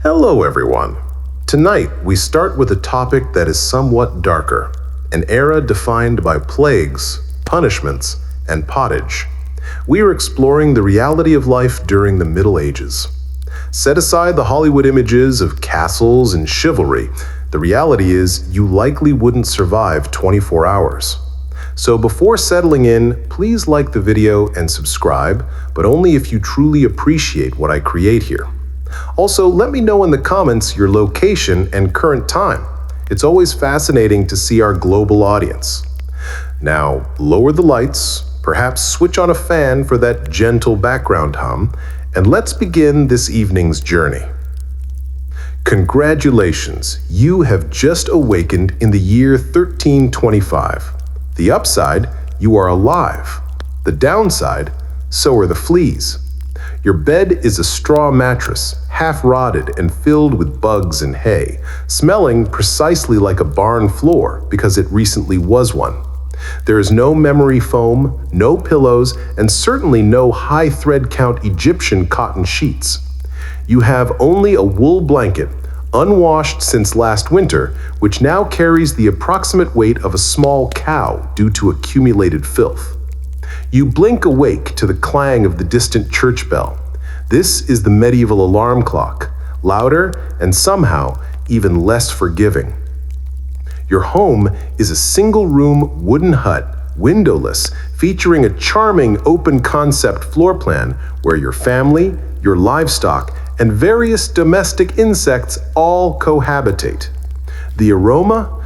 Hello, everyone. Tonight, we start with a topic that is somewhat darker, an era defined by plagues, punishments, and pottage. We are exploring the reality of life during the Middle Ages. Set aside the Hollywood images of castles and chivalry. The reality is, you likely wouldn't survive 24 hours. So before settling in, please like the video and subscribe, but only if you truly appreciate what I create here. Also, let me know in the comments your location and current time. It's always fascinating to see our global audience. Now, lower the lights, perhaps switch on a fan for that gentle background hum, and let's begin this evening's journey. Congratulations, you have just awakened in the year 1325. The upside, you are alive. The downside, so are the fleas. Your bed is a straw mattress, half rotted and filled with bugs and hay, smelling precisely like a barn floor because it recently was one. There is no memory foam, no pillows, and certainly no high thread count Egyptian cotton sheets. You have only a wool blanket, unwashed since last winter, which now carries the approximate weight of a small cow due to accumulated filth. You blink awake to the clang of the distant church bell. This is the medieval alarm clock, louder and somehow even less forgiving. Your home is a single-room wooden hut, windowless, featuring a charming open-concept floor plan where your family, your livestock, and various domestic insects all cohabitate. The aroma?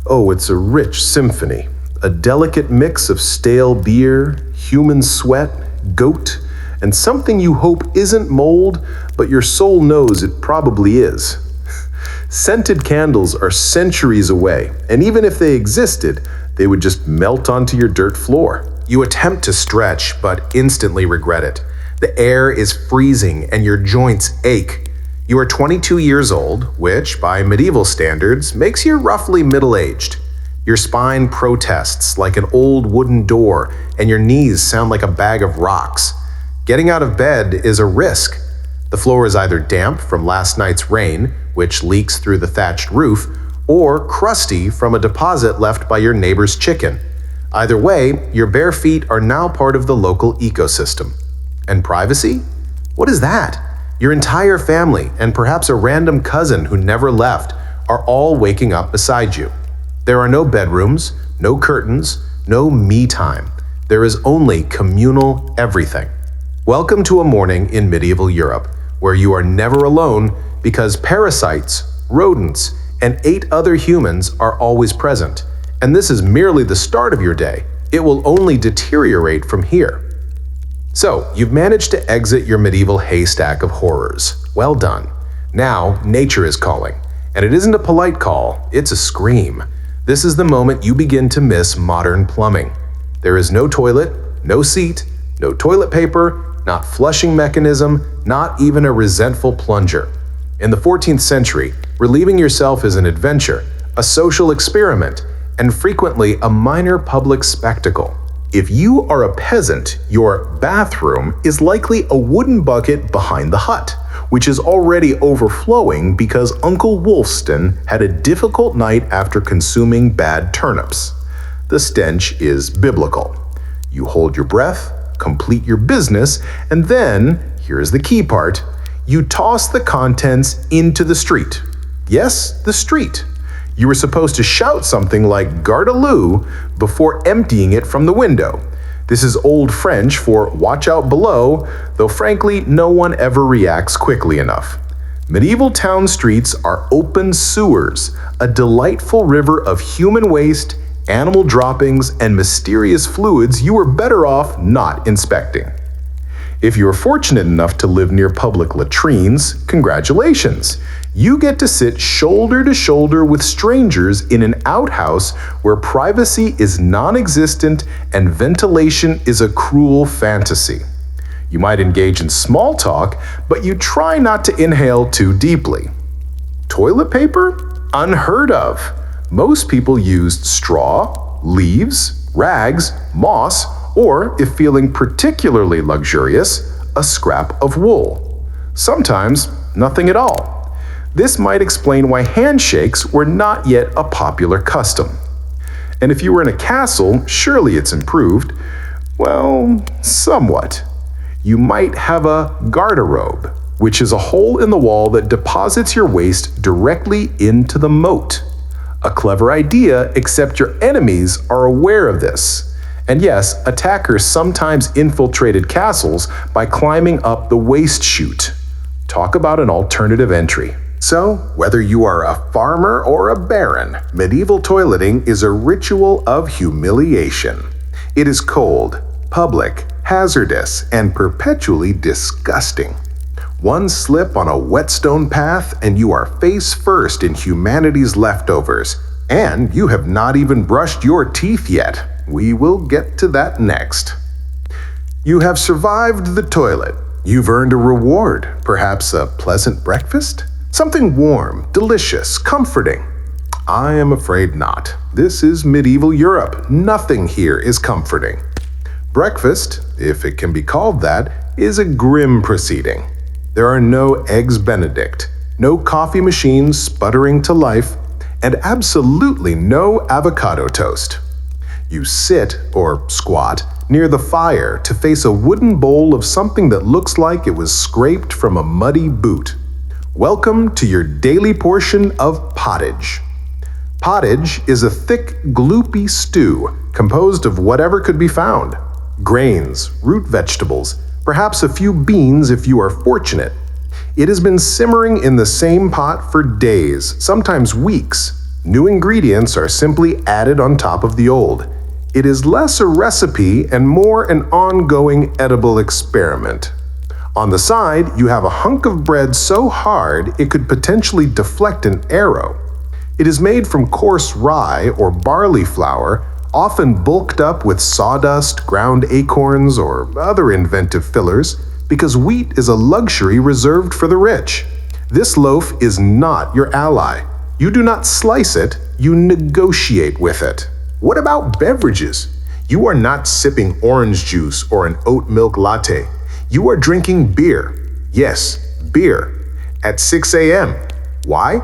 Oh, it's a rich symphony. A delicate mix of stale beer, human sweat, goat, and something you hope isn't mold, but your soul knows it probably is. Scented candles are centuries away, and even if they existed, they would just melt onto your dirt floor. You attempt to stretch, but instantly regret it. The air is freezing and your joints ache. You are 22 years old, which, by medieval standards, makes you roughly middle-aged. Your spine protests like an old wooden door, and your knees sound like a bag of rocks. Getting out of bed is a risk. The floor is either damp from last night's rain, which leaks through the thatched roof, or crusty from a deposit left by your neighbor's chicken. Either way, your bare feet are now part of the local ecosystem. And privacy? What is that? Your entire family, and perhaps a random cousin who never left, are all waking up beside you. There are no bedrooms, no curtains, no me time. There is only communal everything. Welcome to a morning in medieval Europe, where you are never alone because parasites, rodents, and 8 other humans are always present. And this is merely the start of your day. It will only deteriorate from here. So, you've managed to exit your medieval haystack of horrors. Well done. Now, nature is calling. And it isn't a polite call, it's a scream. This is the moment you begin to miss modern plumbing. There is no toilet, no seat, no toilet paper, not flushing mechanism, not even a resentful plunger. In the 14th century, relieving yourself is an adventure, a social experiment, and frequently a minor public spectacle. If you are a peasant, your bathroom is likely a wooden bucket behind the hut, which is already overflowing because Uncle Wolfston had a difficult night after consuming bad turnips. The stench is biblical. You hold your breath, complete your business, and then, here's the key part, you toss the contents into the street. Yes, the street. You were supposed to shout something like "Garde-à-lou" before emptying it from the window. This is Old French for "watch out below," though frankly, no one ever reacts quickly enough. Medieval town streets are open sewers, a delightful river of human waste, animal droppings, and mysterious fluids you were better off not inspecting. If you are fortunate enough to live near public latrines, congratulations! You get to sit shoulder to shoulder with strangers in an outhouse where privacy is non-existent and ventilation is a cruel fantasy. You might engage in small talk, but you try not to inhale too deeply. Toilet paper? Unheard of. Most people used straw, leaves, rags, moss, or, if feeling particularly luxurious, a scrap of wool. Sometimes, nothing at all. This might explain why handshakes were not yet a popular custom. And if you were in a castle, surely it's improved. Well, somewhat. You might have a garderobe, which is a hole in the wall that deposits your waste directly into the moat. A clever idea, except your enemies are aware of this. And yes, attackers sometimes infiltrated castles by climbing up the waste chute. Talk about an alternative entry. So, whether you are a farmer or a baron, medieval toileting is a ritual of humiliation. It is cold, public, hazardous, and perpetually disgusting. One slip on a whetstone path and you are face first in humanity's leftovers, and you have not even brushed your teeth yet. We will get to that next. You have survived the toilet. You've earned a reward, perhaps a pleasant breakfast? Something warm, delicious, comforting. I am afraid not. This is medieval Europe. Nothing here is comforting. Breakfast, if it can be called that, is a grim proceeding. There are no eggs Benedict, no coffee machines sputtering to life, and absolutely no avocado toast. You sit, or squat, near the fire to face a wooden bowl of something that looks like it was scraped from a muddy boot. Welcome to your daily portion of pottage. Pottage is a thick, gloopy stew composed of whatever could be found. Grains, root vegetables, perhaps a few beans if you are fortunate. It has been simmering in the same pot for days, sometimes weeks. New ingredients are simply added on top of the old. It is less a recipe and more an ongoing edible experiment. On the side, you have a hunk of bread so hard it could potentially deflect an arrow. It is made from coarse rye or barley flour, often bulked up with sawdust, ground acorns, or other inventive fillers, because wheat is a luxury reserved for the rich. This loaf is not your ally. You do not slice it, you negotiate with it. What about beverages? You are not sipping orange juice or an oat milk latte. You are drinking beer. Yes, beer. At 6 a.m. Why?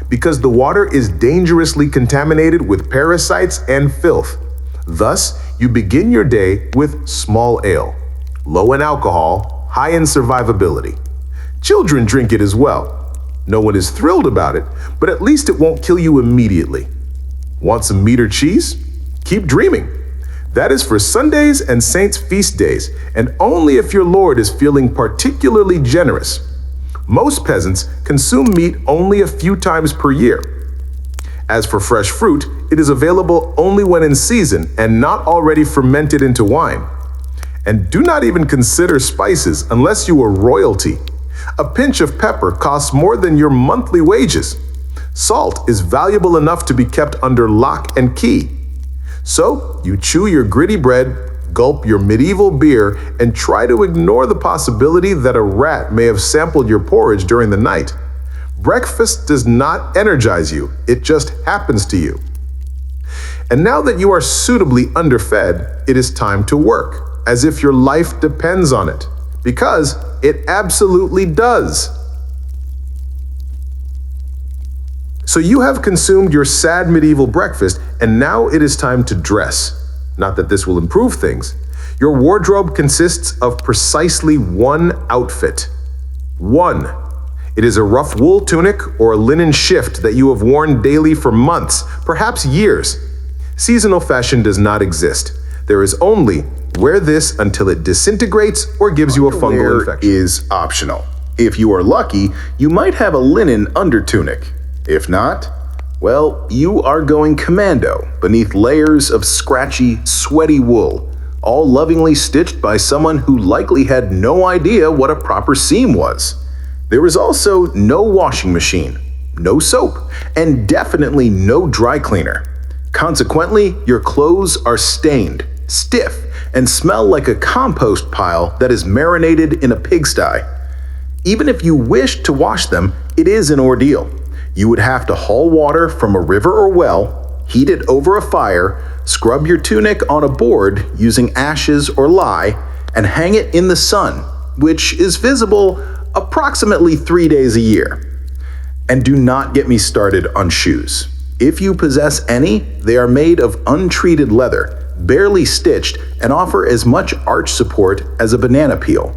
Because the water is dangerously contaminated with parasites and filth. Thus, you begin your day with small ale, low in alcohol, high in survivability. Children drink it as well. No one is thrilled about it, but at least it won't kill you immediately. Want some meat or cheese? Keep dreaming. That is for Sundays and Saints' feast days, and only if your lord is feeling particularly generous. Most peasants consume meat only a few times per year. As for fresh fruit, it is available only when in season and not already fermented into wine. And do not even consider spices unless you are royalty. A pinch of pepper costs more than your monthly wages. Salt is valuable enough to be kept under lock and key. So, you chew your gritty bread, gulp your medieval beer, and try to ignore the possibility that a rat may have sampled your porridge during the night. Breakfast does not energize you, it just happens to you. And now that you are suitably underfed, it is time to work, as if your life depends on it. Because it absolutely does. So you have consumed your sad medieval breakfast, and now it is time to dress. Not that this will improve things. Your wardrobe consists of precisely one outfit. One. It is a rough wool tunic or a linen shift that you have worn daily for months, perhaps years. Seasonal fashion does not exist. There is only wear this until it disintegrates or gives you a fungal infection. Is optional. If you are lucky, you might have a linen undertunic. If not, well, you are going commando beneath layers of scratchy, sweaty wool, all lovingly stitched by someone who likely had no idea what a proper seam was. There is also no washing machine, no soap, and definitely no dry cleaner. Consequently, your clothes are stained, stiff, and smell like a compost pile that is marinated in a pigsty. Even if you wished to wash them, it is an ordeal. You would have to haul water from a river or well, heat it over a fire, scrub your tunic on a board using ashes or lye, and hang it in the sun, which is visible approximately 3 days a year. And do not get me started on shoes. If you possess any, they are made of untreated leather, barely stitched, and offer as much arch support as a banana peel.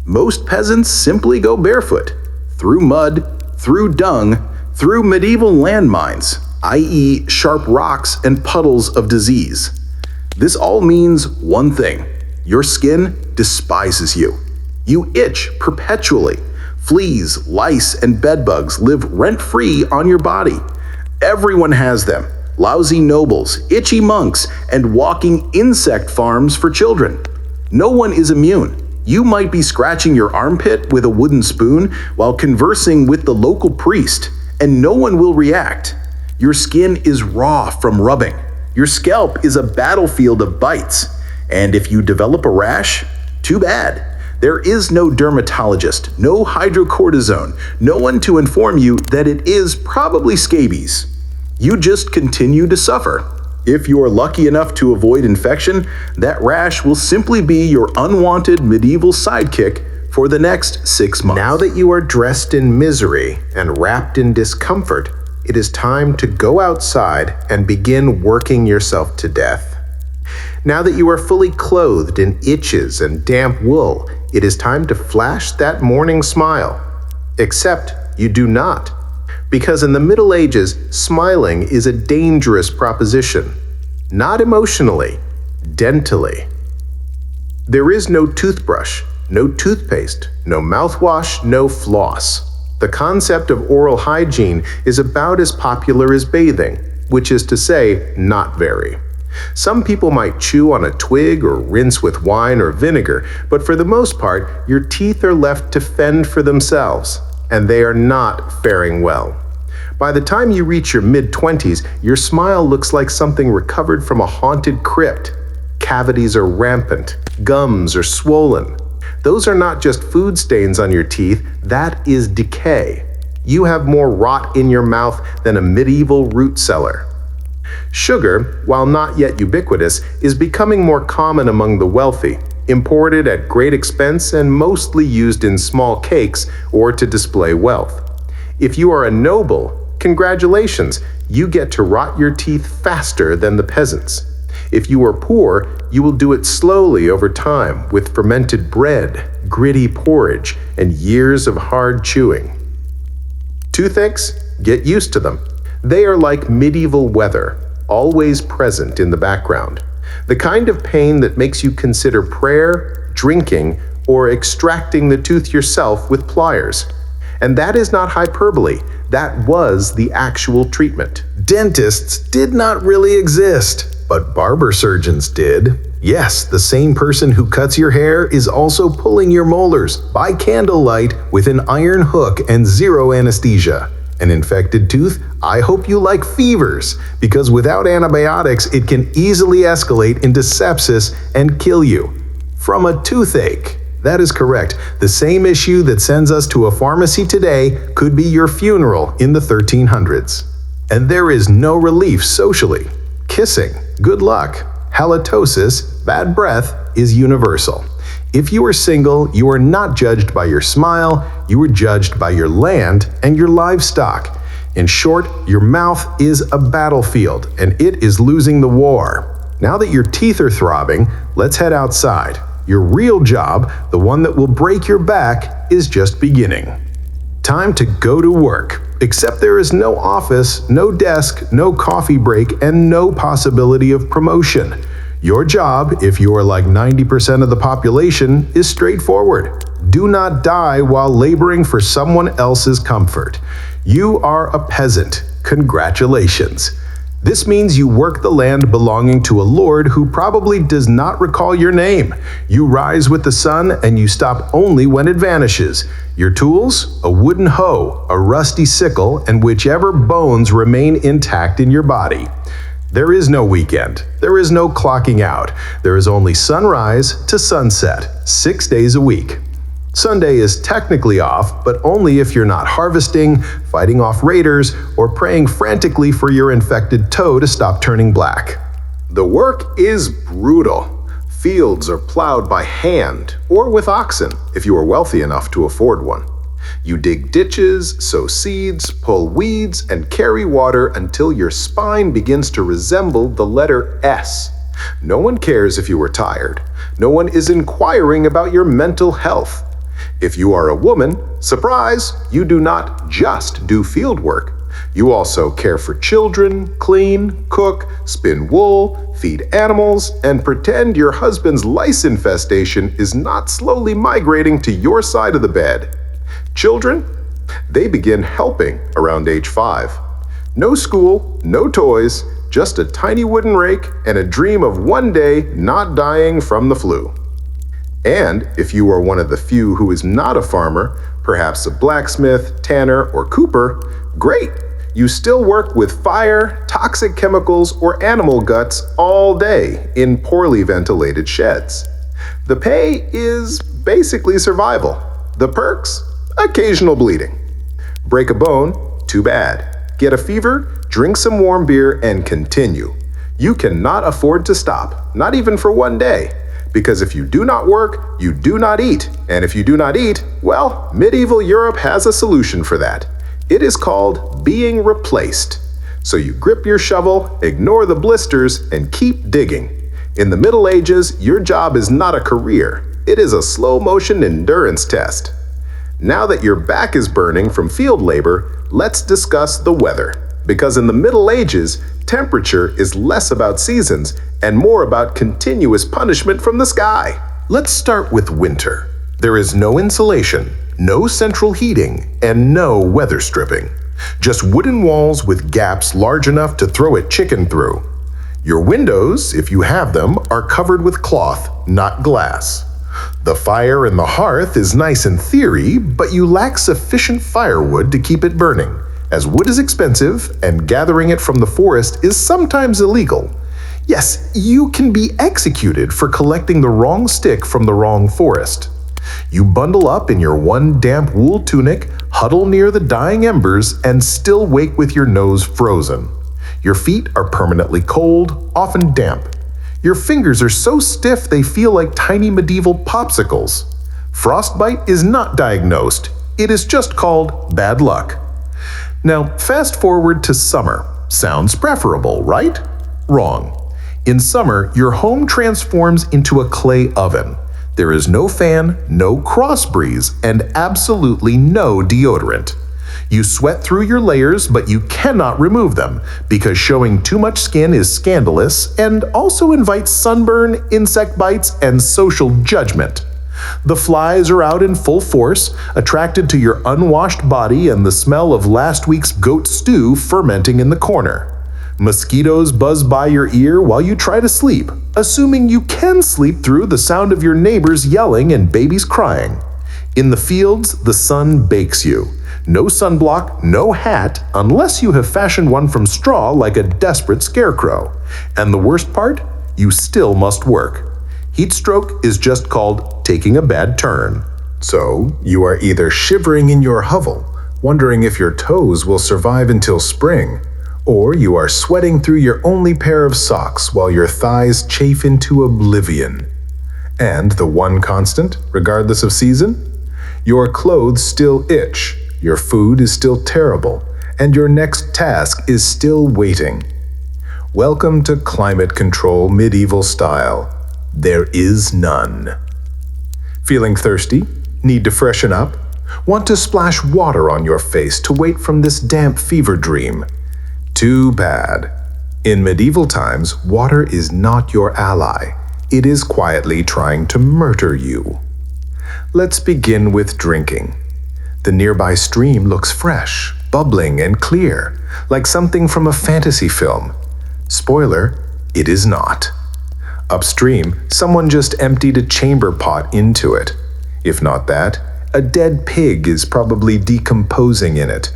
Most peasants simply go barefoot, through mud, through dung, through medieval landmines, i.e. sharp rocks and puddles of disease. This all means one thing: your skin despises you. You itch perpetually. Fleas, lice, and bedbugs live rent-free on your body. Everyone has them. Lousy nobles, itchy monks, and walking insect farms for children. No one is immune. You might be scratching your armpit with a wooden spoon while conversing with the local priest, and no one will react. Your skin is raw from rubbing. Your scalp is a battlefield of bites. And if you develop a rash, too bad. There is no dermatologist, no hydrocortisone, no one to inform you that it is probably scabies. You just continue to suffer. If you are lucky enough to avoid infection, that rash will simply be your unwanted medieval sidekick for the next 6 months. Now that you are dressed in misery and wrapped in discomfort, it is time to go outside and begin working yourself to death. Now that you are fully clothed in itches and damp wool, it is time to flash that morning smile. Except you do not. Because in the Middle Ages, smiling is a dangerous proposition. Not emotionally, dentally. There is no toothbrush, no toothpaste, no mouthwash, no floss. The concept of oral hygiene is about as popular as bathing, which is to say, not very. Some people might chew on a twig or rinse with wine or vinegar, but for the most part, your teeth are left to fend for themselves, and they are not faring well. By the time you reach your mid-20s, your smile looks like something recovered from a haunted crypt. Cavities are rampant, gums are swollen. Those are not just food stains on your teeth, that is decay. You have more rot in your mouth than a medieval root cellar. Sugar, while not yet ubiquitous, is becoming more common among the wealthy, imported at great expense and mostly used in small cakes or to display wealth. If you are a noble, congratulations, you get to rot your teeth faster than the peasants. If you are poor, you will do it slowly over time with fermented bread, gritty porridge, and years of hard chewing. Toothaches? Get used to them. They are like medieval weather, always present in the background. The kind of pain that makes you consider prayer, drinking, or extracting the tooth yourself with pliers. And that is not hyperbole, that was the actual treatment. Dentists did not really exist, but barber surgeons did. Yes, the same person who cuts your hair is also pulling your molars by candlelight with an iron hook and zero anesthesia. An infected tooth? I hope you like fevers, because without antibiotics, it can easily escalate into sepsis and kill you. From a toothache. That is correct. The same issue that sends us to a pharmacy today could be your funeral in the 1300s. And there is no relief socially. Kissing, good luck. Halitosis, bad breath, is universal. If you are single, you are not judged by your smile, you are judged by your land and your livestock. In short, your mouth is a battlefield, and it is losing the war. Now that your teeth are throbbing, let's head outside. Your real job, the one that will break your back, is just beginning. Time to go to work. Except there is no office, no desk, no coffee break, and no possibility of promotion. Your job, if you are like 90% of the population, is straightforward. Do not die while laboring for someone else's comfort. You are a peasant. Congratulations. This means you work the land belonging to a lord who probably does not recall your name. You rise with the sun and you stop only when it vanishes. Your tools? A wooden hoe, a rusty sickle, and whichever bones remain intact in your body. There is no weekend. There is no clocking out. There is only sunrise to sunset, 6 days a week. Sunday is technically off, but only if you're not harvesting, fighting off raiders, or praying frantically for your infected toe to stop turning black. The work is brutal. Fields are plowed by hand or with oxen, if you are wealthy enough to afford one. You dig ditches, sow seeds, pull weeds, and carry water until your spine begins to resemble the letter S. No one cares if you are tired. No one is inquiring about your mental health. If you are a woman, surprise, you do not just do field work. You also care for children, clean, cook, spin wool, feed animals, and pretend your husband's lice infestation is not slowly migrating to your side of the bed. Children? They begin helping around age 5. No school, no toys, just a tiny wooden rake and a dream of one day not dying from the flu. And if you are one of the few who is not a farmer, perhaps a blacksmith, tanner, or cooper, great! You still work with fire, toxic chemicals, or animal guts all day in poorly ventilated sheds. The pay is basically survival. The perks? Occasional bleeding. Break a bone? Too bad. Get a fever? Drink some warm beer and continue. You cannot afford to stop, not even for one day. Because if you do not work, you do not eat. And if you do not eat, well, medieval Europe has a solution for that. It is called being replaced. So you grip your shovel, ignore the blisters, and keep digging. In the Middle Ages, your job is not a career. It is a slow-motion endurance test. Now that your back is burning from field labor, let's discuss the weather. Because in the Middle Ages, temperature is less about seasons and more about continuous punishment from the sky. Let's start with winter. There is no insulation, no central heating, and no weather stripping. Just wooden walls with gaps large enough to throw a chicken through. Your windows, if you have them, are covered with cloth, not glass. The fire in the hearth is nice in theory, but you lack sufficient firewood to keep it burning, as wood is expensive and gathering it from the forest is sometimes illegal. Yes, you can be executed for collecting the wrong stick from the wrong forest. You bundle up in your one damp wool tunic, huddle near the dying embers, and still wake with your nose frozen. Your feet are permanently cold, often damp. Your fingers are so stiff they feel like tiny medieval popsicles. Frostbite is not diagnosed. It is just called bad luck. Now, fast forward to summer. Sounds preferable, right? Wrong. In summer, your home transforms into a clay oven. There is no fan, no cross breeze, and absolutely no deodorant. You sweat through your layers, but you cannot remove them, because showing too much skin is scandalous and also invites sunburn, insect bites, and social judgment. The flies are out in full force, attracted to your unwashed body and the smell of last week's goat stew fermenting in the corner. Mosquitoes buzz by your ear while you try to sleep, assuming you can sleep through the sound of your neighbors yelling and babies crying. In the fields, the sun bakes you. No sunblock, no hat, unless you have fashioned one from straw like a desperate scarecrow. And the worst part? You still must work. Heat stroke is just called taking a bad turn. So, you are either shivering in your hovel, wondering if your toes will survive until spring, or you are sweating through your only pair of socks while your thighs chafe into oblivion. And the one constant, regardless of season? Your clothes still itch, your food is still terrible, and your next task is still waiting. Welcome to climate control medieval style. There is none. Feeling thirsty? Need to freshen up? Want to splash water on your face to wake from this damp fever dream? Too bad. In medieval times, water is not your ally. It is quietly trying to murder you. Let's begin with drinking. The nearby stream looks fresh, bubbling, and clear, like something from a fantasy film. Spoiler, it is not. Upstream, someone just emptied a chamber pot into it. If not that, a dead pig is probably decomposing in it.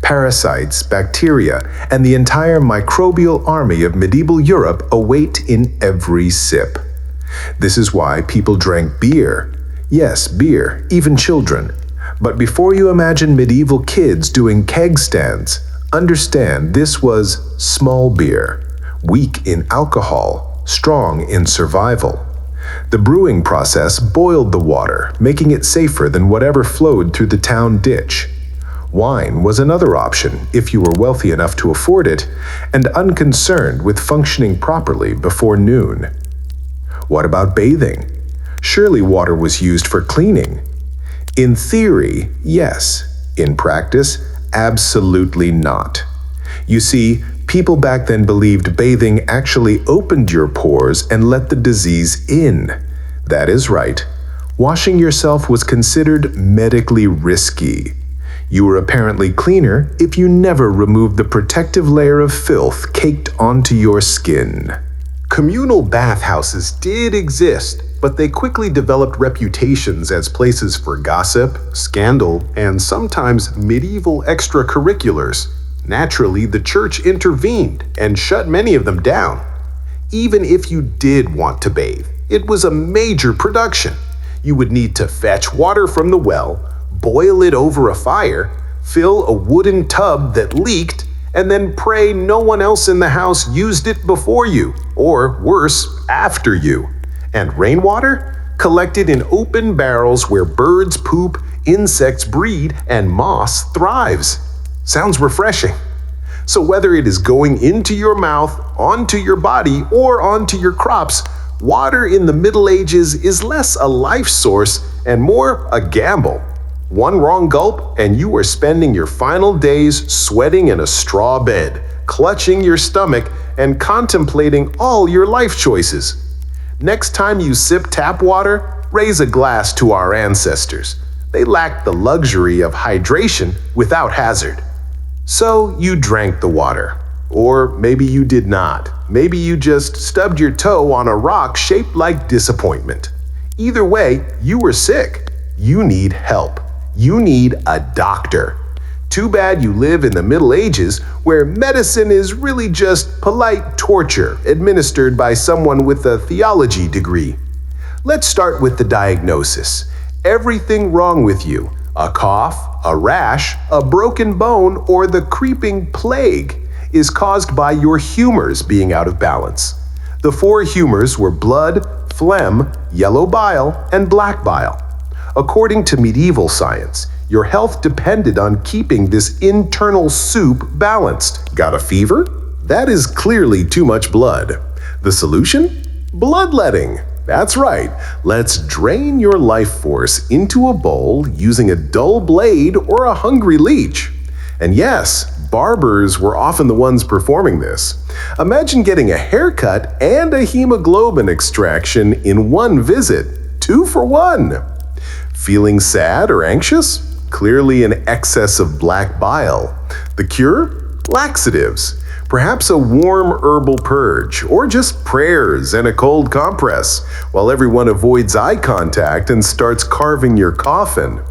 Parasites, bacteria, and the entire microbial army of medieval Europe await in every sip. This is why people drank beer. Yes, beer, even children. But before you imagine medieval kids doing keg stands, understand this was small beer, weak in alcohol, strong in survival. The brewing process boiled the water, making it safer than whatever flowed through the town ditch. Wine was another option if you were wealthy enough to afford it and unconcerned with functioning properly before noon. What about bathing? Surely water was used for cleaning. In theory, yes. In practice, absolutely not. You see, people back then believed bathing actually opened your pores and let the disease in. That is right. Washing yourself was considered medically risky. You were apparently cleaner if you never removed the protective layer of filth caked onto your skin. Communal bathhouses did exist, but they quickly developed reputations as places for gossip, scandal, and sometimes medieval extracurriculars. Naturally, the church intervened and shut many of them down. Even if you did want to bathe, it was a major production. You would need to fetch water from the well, boil it over a fire, fill a wooden tub that leaked, and then pray no one else in the house used it before you, or worse, after you. And rainwater? Collected in open barrels where birds poop, insects breed, and moss thrives. Sounds refreshing. So whether it is going into your mouth, onto your body, or onto your crops, water in the Middle Ages is less a life source and more a gamble. One wrong gulp and you are spending your final days sweating in a straw bed, clutching your stomach, and contemplating all your life choices. Next time you sip tap water, raise a glass to our ancestors. They lacked the luxury of hydration without hazard. So you drank the water. Or maybe you did not. Maybe you just stubbed your toe on a rock shaped like disappointment. Either way, you were sick. You need help. You need a doctor. Too bad you live in the Middle Ages, where medicine is really just polite torture administered by someone with a theology degree. Let's start with the diagnosis. Everything wrong with you, a cough, a rash, a broken bone, or the creeping plague, is caused by your humors being out of balance. The four humors were blood, phlegm, yellow bile, and black bile. According to medieval science, your health depended on keeping this internal soup balanced. Got a fever? That is clearly too much blood. The solution? Bloodletting. That's right. Let's drain your life force into a bowl using a dull blade or a hungry leech. And yes, barbers were often the ones performing this. Imagine getting a haircut and a hemoglobin extraction in one visit. 2 for 1. Feeling sad or anxious? Clearly an excess of black bile. The cure? Laxatives. Perhaps a warm herbal purge, or just prayers and a cold compress, while everyone avoids eye contact and starts carving your coffin.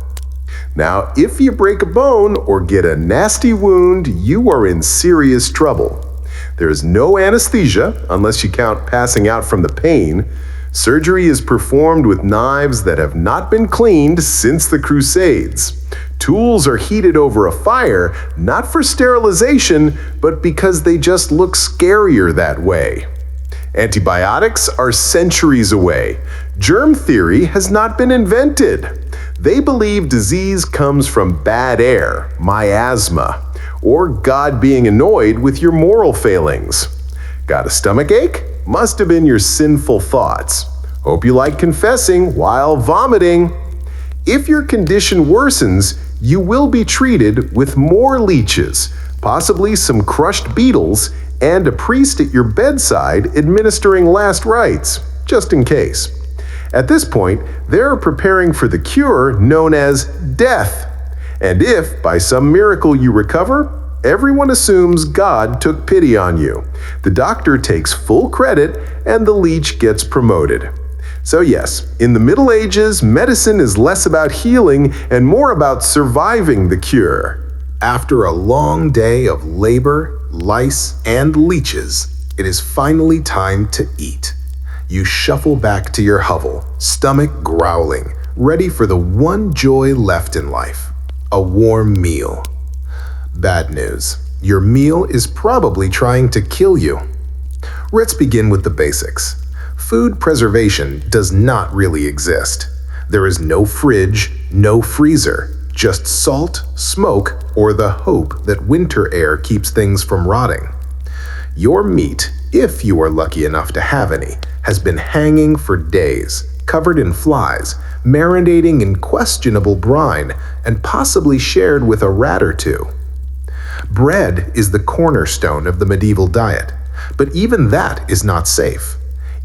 Now, if you break a bone or get a nasty wound, you are in serious trouble. There is no anesthesia, unless you count passing out from the pain. Surgery is performed with knives that have not been cleaned since the Crusades. Tools are heated over a fire, not for sterilization, but because they just look scarier that way. Antibiotics are centuries away. Germ theory has not been invented. They believe disease comes from bad air, miasma, or God being annoyed with your moral failings. Got a stomachache? Must have been your sinful thoughts. Hope you like confessing while vomiting. If your condition worsens, you will be treated with more leeches, possibly some crushed beetles, and a priest at your bedside administering last rites, just in case. At this point, they're preparing for the cure known as death. And if, by some miracle, you recover, everyone assumes God took pity on you. The doctor takes full credit, and the leech gets promoted. So yes, in the Middle Ages, medicine is less about healing and more about surviving the cure. After a long day of labor, lice, and leeches, it is finally time to eat. You shuffle back to your hovel, stomach growling, ready for the one joy left in life: a warm meal. Bad news. Your meal is probably trying to kill you. Let's begin with the basics. Food preservation does not really exist. There is no fridge, no freezer, just salt, smoke, or the hope that winter air keeps things from rotting. Your meat, if you are lucky enough to have any, has been hanging for days, covered in flies, marinating in questionable brine, and possibly shared with a rat or two. Bread is the cornerstone of the medieval diet, but even that is not safe.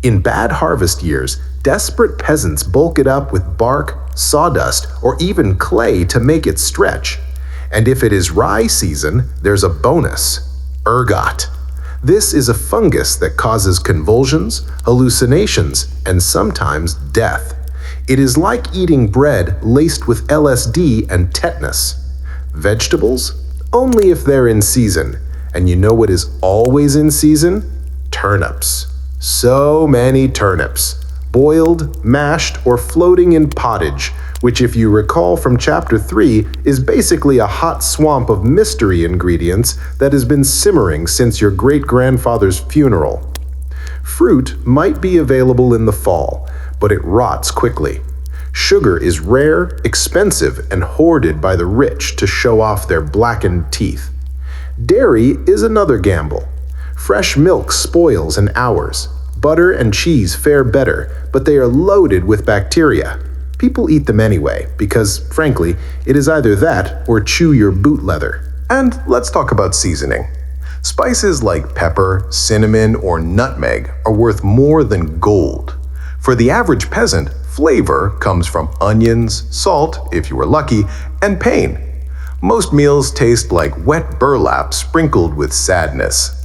In bad harvest years, desperate peasants bulk it up with bark, sawdust, or even clay to make it stretch. And if it is rye season, there's a bonus: ergot. This is a fungus that causes convulsions, hallucinations, and sometimes death. It is like eating bread laced with LSD and tetanus. Vegetables? Only if they're in season. And you know what is always in season? Turnips. So many turnips. Boiled, mashed, or floating in pottage, which, if you recall from Chapter 3, is basically a hot swamp of mystery ingredients that has been simmering since your great-grandfather's funeral. Fruit might be available in the fall, but it rots quickly. Sugar is rare, expensive, and hoarded by the rich to show off their blackened teeth. Dairy is another gamble. Fresh milk spoils in hours. Butter and cheese fare better, but they are loaded with bacteria. People eat them anyway, because, frankly, it is either that or chew your boot leather. And let's talk about seasoning. Spices like pepper, cinnamon, or nutmeg are worth more than gold. For the average peasant, flavor comes from onions, salt, if you were lucky, and pain. Most meals taste like wet burlap sprinkled with sadness.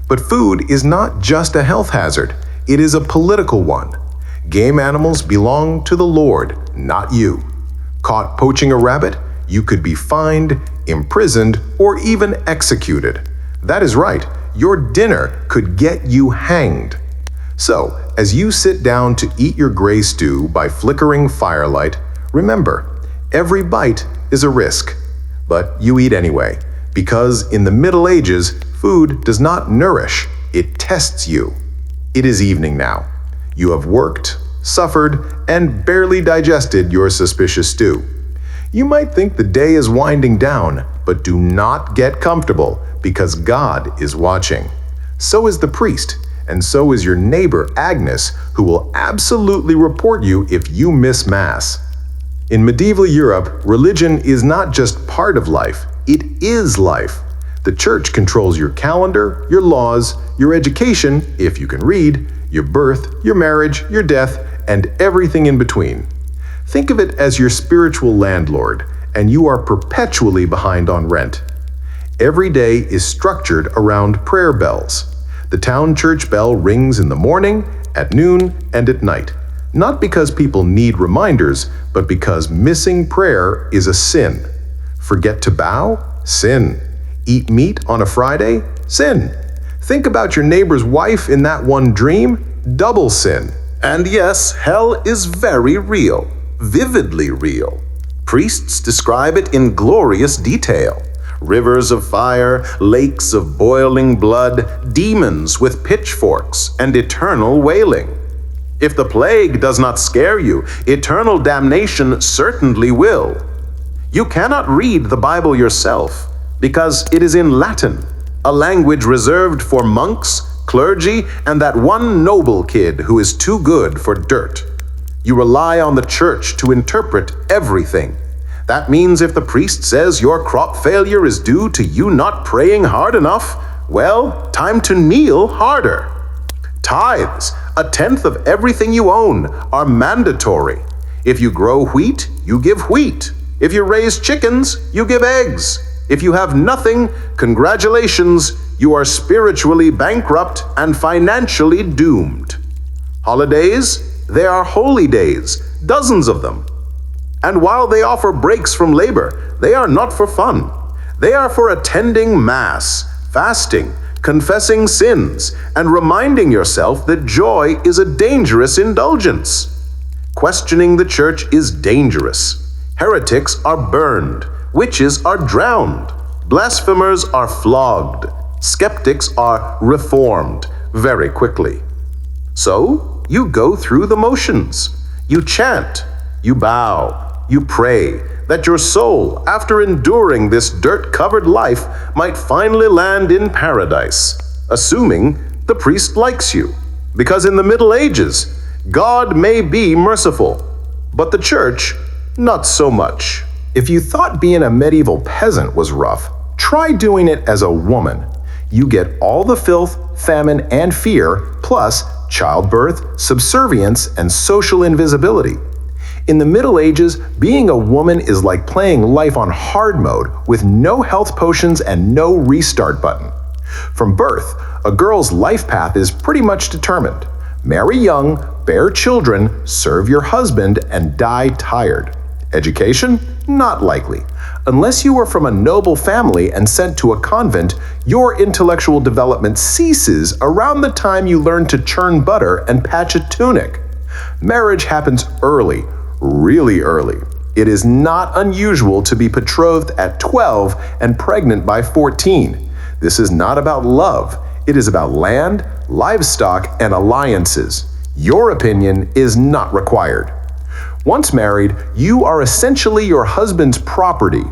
But food is not just a health hazard, it is a political one. Game animals belong to the Lord, not you. Caught poaching a rabbit, you could be fined, imprisoned, or even executed. That is right, your dinner could get you hanged. So, as you sit down to eat your gray stew by flickering firelight, remember, every bite is a risk. But you eat anyway, because in the Middle Ages, food does not nourish, it tests you. It is evening now. You have worked, suffered, and barely digested your suspicious stew. You might think the day is winding down, but do not get comfortable, because God is watching. So is the priest, and so is your neighbor Agnes, who will absolutely report you if you miss Mass. In medieval Europe, religion is not just part of life, it is life. The church controls your calendar, your laws, your education, if you can read, your birth, your marriage, your death, and everything in between. Think of it as your spiritual landlord, and you are perpetually behind on rent. Every day is structured around prayer bells. The town church bell rings in the morning, at noon, and at night. Not because people need reminders, but because missing prayer is a sin. Forget to bow? Sin. Eat meat on a Friday? Sin. Think about your neighbor's wife in that one dream? Double sin. And yes, hell is very real, vividly real. Priests describe it in glorious detail. Rivers of fire, lakes of boiling blood, demons with pitchforks, and eternal wailing. If the plague does not scare you, eternal damnation certainly will. You cannot read the Bible yourself, because it is in Latin, a language reserved for monks, clergy, and that one noble kid who is too good for dirt. You rely on the church to interpret everything. That means if the priest says your crop failure is due to you not praying hard enough, well, time to kneel harder. Tithes, a tenth of everything you own, are mandatory. If you grow wheat, you give wheat. If you raise chickens, you give eggs. If you have nothing, congratulations, you are spiritually bankrupt and financially doomed. Holidays, they are holy days, dozens of them. And while they offer breaks from labor, they are not for fun. They are for attending Mass, fasting, confessing sins, and reminding yourself that joy is a dangerous indulgence. Questioning the church is dangerous. Heretics are burned. Witches are drowned. Blasphemers are flogged. Skeptics are reformed very quickly. So, you go through the motions. You chant, you bow, you pray that your soul, after enduring this dirt-covered life, might finally land in paradise, assuming the priest likes you. Because in the Middle Ages, God may be merciful, but the church, not so much. If you thought being a medieval peasant was rough, try doing it as a woman. You get all the filth, famine, and fear, plus childbirth, subservience, and social invisibility. In the Middle Ages, being a woman is like playing life on hard mode with no health potions and no restart button. From birth, a girl's life path is pretty much determined. Marry young, bear children, serve your husband, and die tired. Education? Not likely. Unless you are from a noble family and sent to a convent, your intellectual development ceases around the time you learn to churn butter and patch a tunic. Marriage happens early, really early. It is not unusual to be betrothed at 12 and pregnant by 14. This is not about love. It is about land, livestock, and alliances. Your opinion is not required. Once married, you are essentially your husband's property.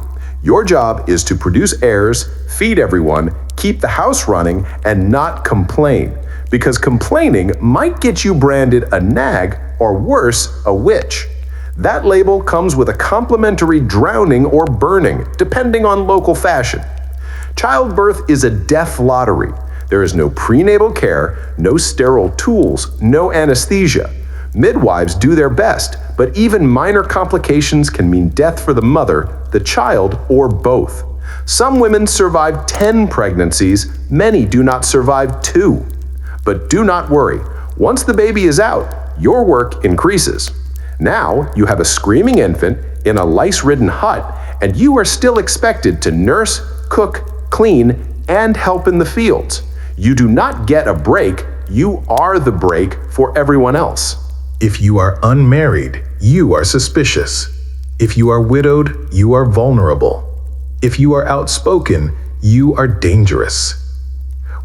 Your job is to produce heirs, feed everyone, keep the house running, and not complain. Because complaining might get you branded a nag, or worse, a witch. That label comes with a complimentary drowning or burning, depending on local fashion. Childbirth is a death lottery. There is no prenatal care, no sterile tools, no anesthesia. Midwives do their best, but even minor complications can mean death for the mother, the child, or both. Some women survive 10 pregnancies, many do not survive 2. But do not worry, once the baby is out, your work increases. Now you have a screaming infant in a lice-ridden hut, and you are still expected to nurse, cook, clean, and help in the fields. You do not get a break, you are the break for everyone else. If you are unmarried, you are suspicious. If you are widowed, you are vulnerable. If you are outspoken, you are dangerous.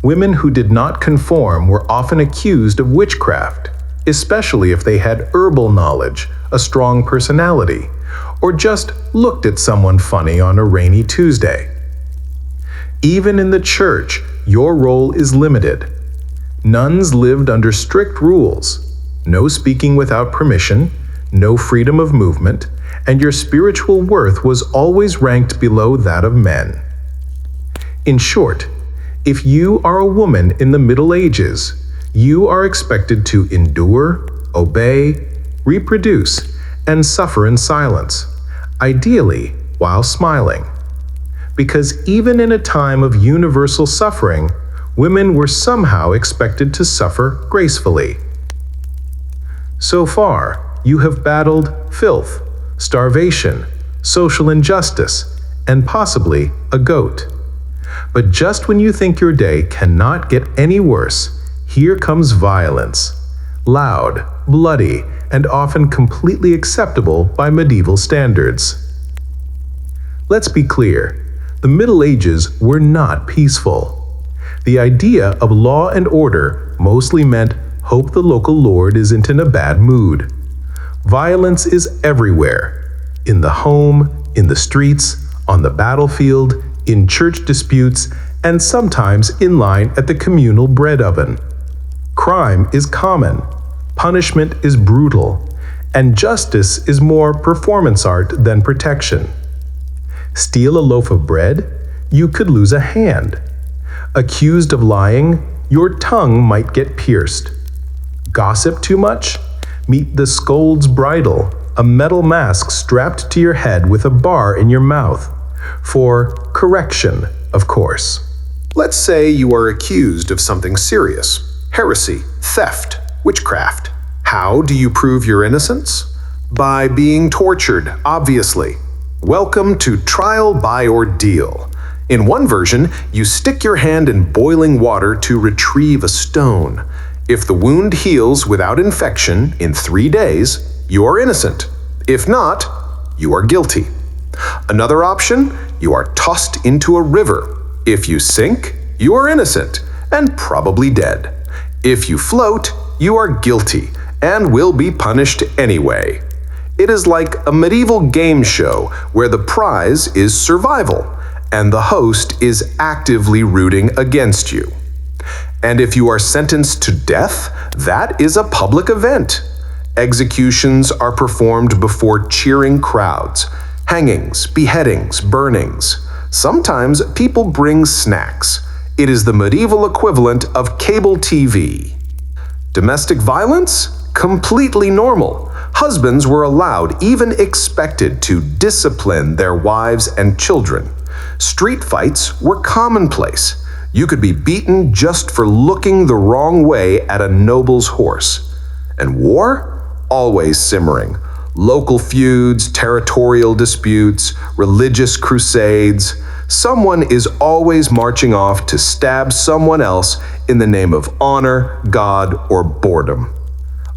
Women who did not conform were often accused of witchcraft, especially if they had herbal knowledge, a strong personality, or just looked at someone funny on a rainy Tuesday. Even in the church, your role is limited. Nuns lived under strict rules. No speaking without permission, no freedom of movement, and your spiritual worth was always ranked below that of men. In short, if you are a woman in the Middle Ages, you are expected to endure, obey, reproduce, and suffer in silence, ideally while smiling. Because even in a time of universal suffering, women were somehow expected to suffer gracefully. So far, you have battled filth, starvation, social injustice, and possibly a goat. But just when you think your day cannot get any worse, here comes violence. Loud, bloody, and often completely acceptable by medieval standards. Let's be clear, the Middle Ages were not peaceful. The idea of law and order mostly meant hope the local lord isn't in a bad mood. Violence is everywhere, in the home, in the streets, on the battlefield, in church disputes, and sometimes in line at the communal bread oven. Crime is common, punishment is brutal, and justice is more performance art than protection. Steal a loaf of bread, you could lose a hand. Accused of lying, your tongue might get pierced. Gossip too much? Meet the scold's bridle, a metal mask strapped to your head with a bar in your mouth. For correction, of course. Let's say you are accused of something serious: heresy, theft, witchcraft. How do you prove your innocence? By being tortured, obviously. Welcome to trial by ordeal. In one version, you stick your hand in boiling water to retrieve a stone. If the wound heals without infection in 3 days, you are innocent. If not, you are guilty. Another option, you are tossed into a river. If you sink, you are innocent and probably dead. If you float, you are guilty and will be punished anyway. It is like a medieval game show where the prize is survival and the host is actively rooting against you. And if you are sentenced to death, that is a public event. Executions are performed before cheering crowds. Hangings, beheadings, burnings. Sometimes people bring snacks. It is the medieval equivalent of cable TV. Domestic violence? Completely normal. Husbands were allowed, even expected, to discipline their wives and children. Street fights were commonplace. You could be beaten just for looking the wrong way at a noble's horse. And war? Always simmering. Local feuds, territorial disputes, religious crusades. Someone is always marching off to stab someone else in the name of honor, God, or boredom.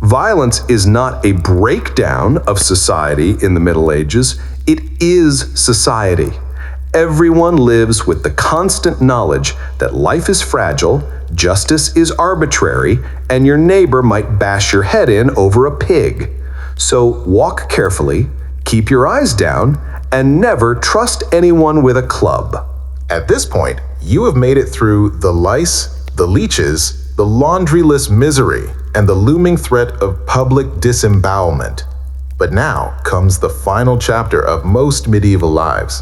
Violence is not a breakdown of society in the Middle Ages, it is society. Everyone lives with the constant knowledge that life is fragile, justice is arbitrary, and your neighbor might bash your head in over a pig. So walk carefully, keep your eyes down, and never trust anyone with a club. At this point, you have made it through the lice, the leeches, the laundryless misery, and the looming threat of public disembowelment. But now comes the final chapter of most medieval lives,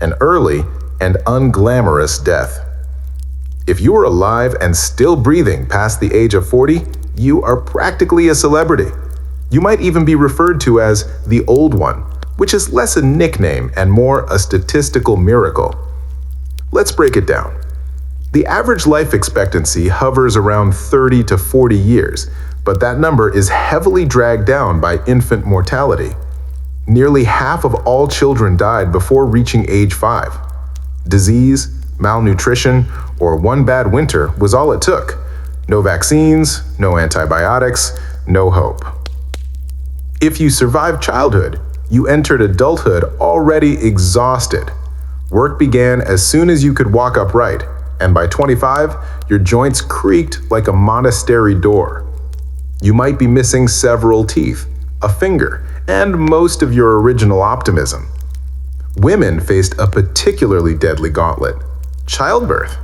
an early and unglamorous death. If you are alive and still breathing past the age of 40, you are practically a celebrity. You might even be referred to as the Old One, which is less a nickname and more a statistical miracle. Let's break it down. The average life expectancy hovers around 30 to 40 years, but that number is heavily dragged down by infant mortality. Nearly half of all children died before reaching age 5. Disease, malnutrition, or one bad winter was all it took. No vaccines, no antibiotics, no hope. If you survived childhood, you entered adulthood already exhausted. Work began as soon as you could walk upright, and by 25, your joints creaked like a monastery door. You might be missing several teeth, a finger, and most of your original optimism. Women faced a particularly deadly gauntlet: childbirth.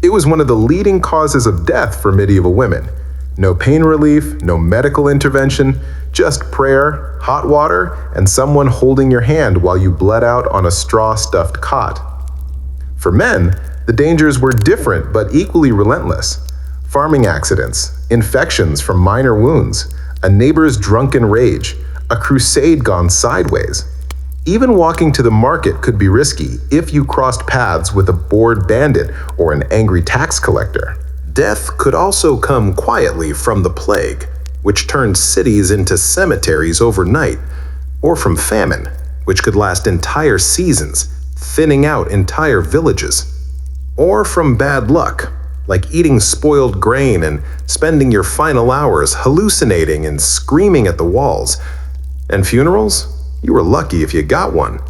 It was one of the leading causes of death for medieval women. No pain relief, no medical intervention, just prayer, hot water, and someone holding your hand while you bled out on a straw-stuffed cot. For men, the dangers were different but equally relentless. Farming accidents, infections from minor wounds, a neighbor's drunken rage, a crusade gone sideways. Even walking to the market could be risky if you crossed paths with a bored bandit or an angry tax collector. Death could also come quietly from the plague, which turned cities into cemeteries overnight, or from famine, which could last entire seasons, thinning out entire villages. Or from bad luck, like eating spoiled grain and spending your final hours hallucinating and screaming at the walls. And funerals? You were lucky if you got one.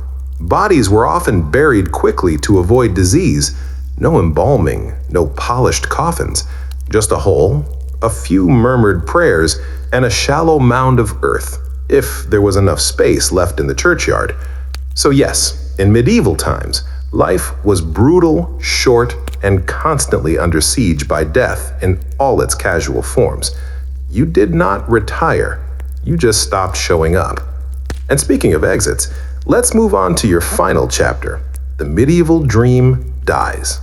Bodies were often buried quickly to avoid disease. No embalming, no polished coffins, just a hole, a few murmured prayers, and a shallow mound of earth, if there was enough space left in the churchyard. So yes, in medieval times, life was brutal, short, and constantly under siege by death in all its casual forms. You did not retire, you just stopped showing up. And speaking of exits, let's move on to your final chapter. The medieval dream dies.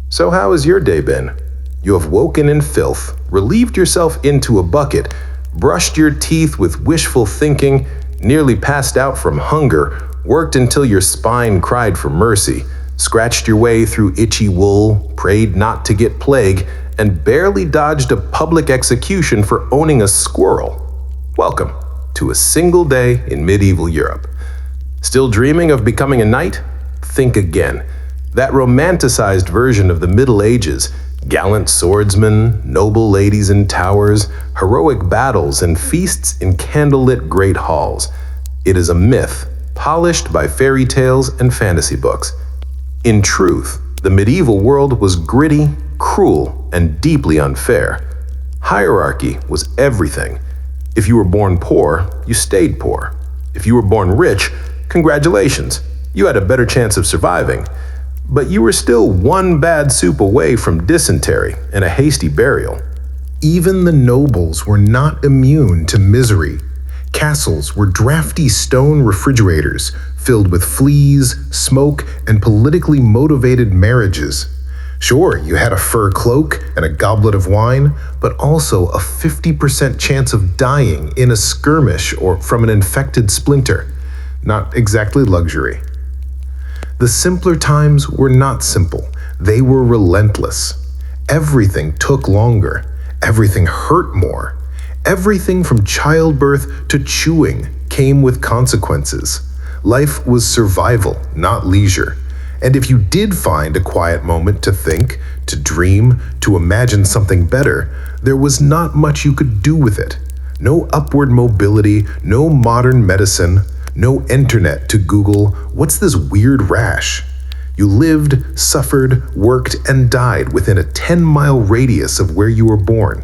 So how has your day been? You have woken in filth, relieved yourself into a bucket, brushed your teeth with wishful thinking, nearly passed out from hunger, worked until your spine cried for mercy, scratched your way through itchy wool, prayed not to get plague, and barely dodged a public execution for owning a squirrel. Welcome to a single day in medieval Europe. Still dreaming of becoming a knight? Think again. That romanticized version of the Middle Ages, gallant swordsmen, noble ladies in towers, heroic battles, and feasts in candlelit great halls. It is a myth, polished by fairy tales and fantasy books. In truth, the medieval world was gritty, cruel, and deeply unfair. Hierarchy was everything. If you were born poor, you stayed poor. If you were born rich, congratulations, you had a better chance of surviving. But you were still one bad soup away from dysentery and a hasty burial. Even the nobles were not immune to misery. Castles were drafty stone refrigerators filled with fleas, smoke, and politically motivated marriages. Sure, you had a fur cloak and a goblet of wine, but also a 50% chance of dying in a skirmish or from an infected splinter. Not exactly luxury. The simpler times were not simple. They were relentless. Everything took longer. Everything hurt more. Everything from childbirth to chewing came with consequences. Life was survival, not leisure. And if you did find a quiet moment to think, to dream, to imagine something better, there was not much you could do with it. No upward mobility, no modern medicine, no internet to Google, "What's this weird rash?" You lived, suffered, worked, and died within a 10-mile radius of where you were born.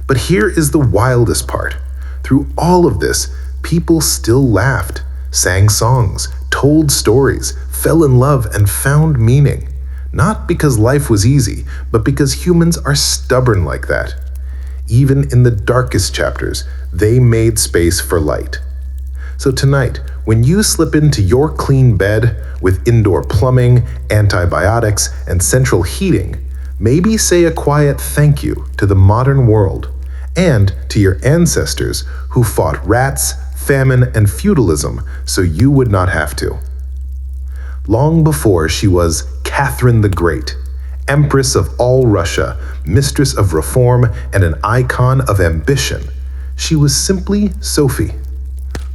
But here is the wildest part. Through all of this, people still laughed, sang songs, told stories, fell in love, and found meaning. Not because life was easy, but because humans are stubborn like that. Even in the darkest chapters, they made space for light. So tonight, when you slip into your clean bed with indoor plumbing, antibiotics, and central heating, maybe say a quiet thank you to the modern world and to your ancestors who fought rats, famine, and feudalism so you would not have to. Long before she was Catherine the Great, Empress of all Russia, mistress of reform, and an icon of ambition, she was simply Sophie.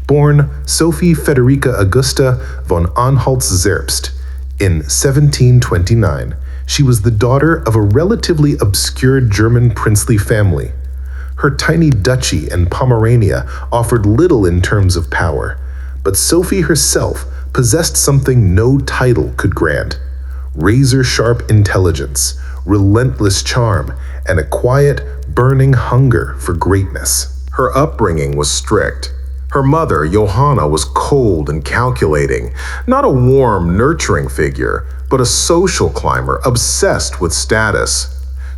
Born Sophie Federica Augusta von Anhalt-Zerbst in 1729, she was the daughter of a relatively obscure German princely family. Her tiny duchy in Pomerania offered little in terms of power, but Sophie herself possessed something no title could grant: razor-sharp intelligence, relentless charm, and a quiet, burning hunger for greatness. Her upbringing was strict. Her mother, Johanna, was cold and calculating, not a warm, nurturing figure, but a social climber obsessed with status.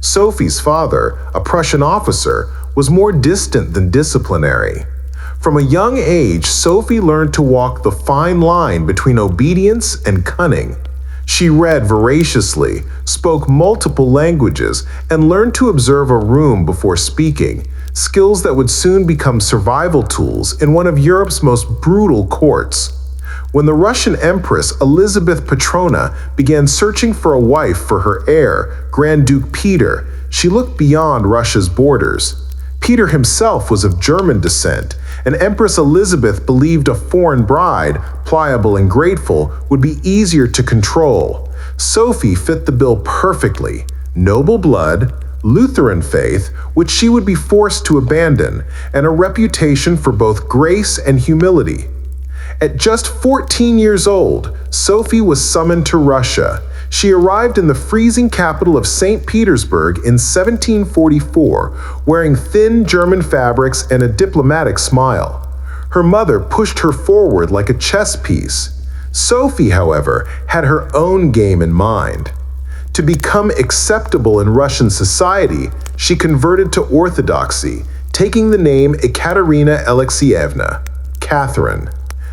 Sophie's father, a Prussian officer, was more distant than disciplinary. From a young age, Sophie learned to walk the fine line between obedience and cunning. She read voraciously, spoke multiple languages, and learned to observe a room before speaking, skills that would soon become survival tools in one of Europe's most brutal courts. When the Russian Empress Elizabeth Petrona began searching for a wife for her heir, Grand Duke Peter, she looked beyond Russia's borders. Peter himself was of German descent, and Empress Elizabeth believed a foreign bride, pliable and grateful, would be easier to control. Sophie fit the bill perfectly: noble blood, Lutheran faith, which she would be forced to abandon, and a reputation for both grace and humility. At just 14 years old, Sophie was summoned to Russia. She arrived in the freezing capital of St. Petersburg in 1744, wearing thin German fabrics and a diplomatic smile. Her mother pushed her forward like a chess piece. Sophie, however, had her own game in mind. To become acceptable in Russian society, she converted to Orthodoxy, taking the name Ekaterina Alexeyevna, Catherine.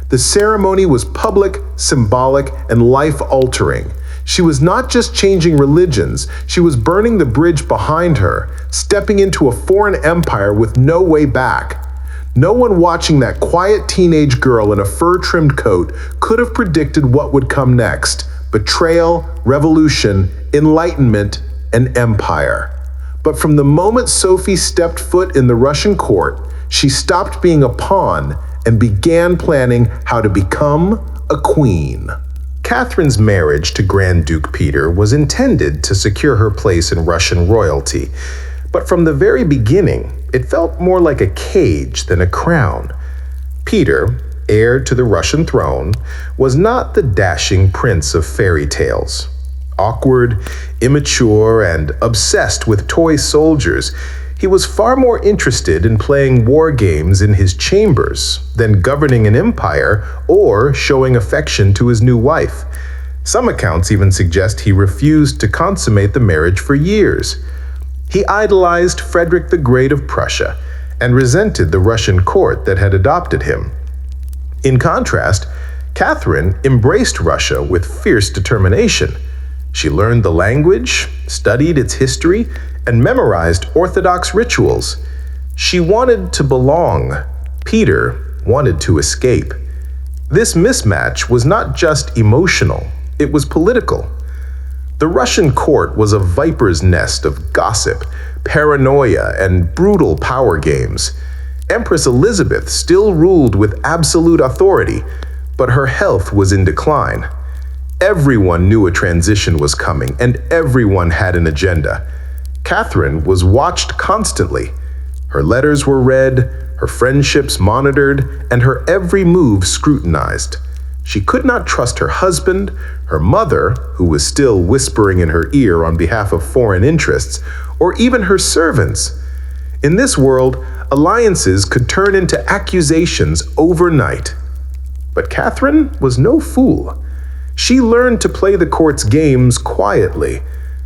The ceremony was public, symbolic, and life-altering. She was not just changing religions, she was burning the bridge behind her, stepping into a foreign empire with no way back. No one watching that quiet teenage girl in a fur-trimmed coat could have predicted what would come next: betrayal, revolution, enlightenment, and empire. But from the moment Sophie stepped foot in the Russian court, she stopped being a pawn and began planning how to become a queen. Catherine's marriage to Grand Duke Peter was intended to secure her place in Russian royalty, but from the very beginning, it felt more like a cage than a crown. Peter, heir to the Russian throne, was not the dashing prince of fairy tales. Awkward, immature, and obsessed with toy soldiers, He was far more interested in playing war games in his chambers than governing an empire or showing affection to his new wife. Some accounts even suggest he refused to consummate the marriage for years. He idolized Frederick the Great of Prussia and resented the Russian court that had adopted him. In contrast, Catherine embraced Russia with fierce determination. She learned the language, studied its history, and memorized Orthodox rituals. She wanted to belong. Peter wanted to escape. This mismatch was not just emotional, it was political. The Russian court was a viper's nest of gossip, paranoia, and brutal power games. Empress Elizabeth still ruled with absolute authority, but her health was in decline. Everyone knew a transition was coming, and everyone had an agenda. Catherine was watched constantly. Her letters were read, her friendships monitored, and her every move scrutinized. She could not trust her husband, her mother, who was still whispering in her ear on behalf of foreign interests, or even her servants. In this world, alliances could turn into accusations overnight. But Catherine was no fool. She learned to play the court's games quietly,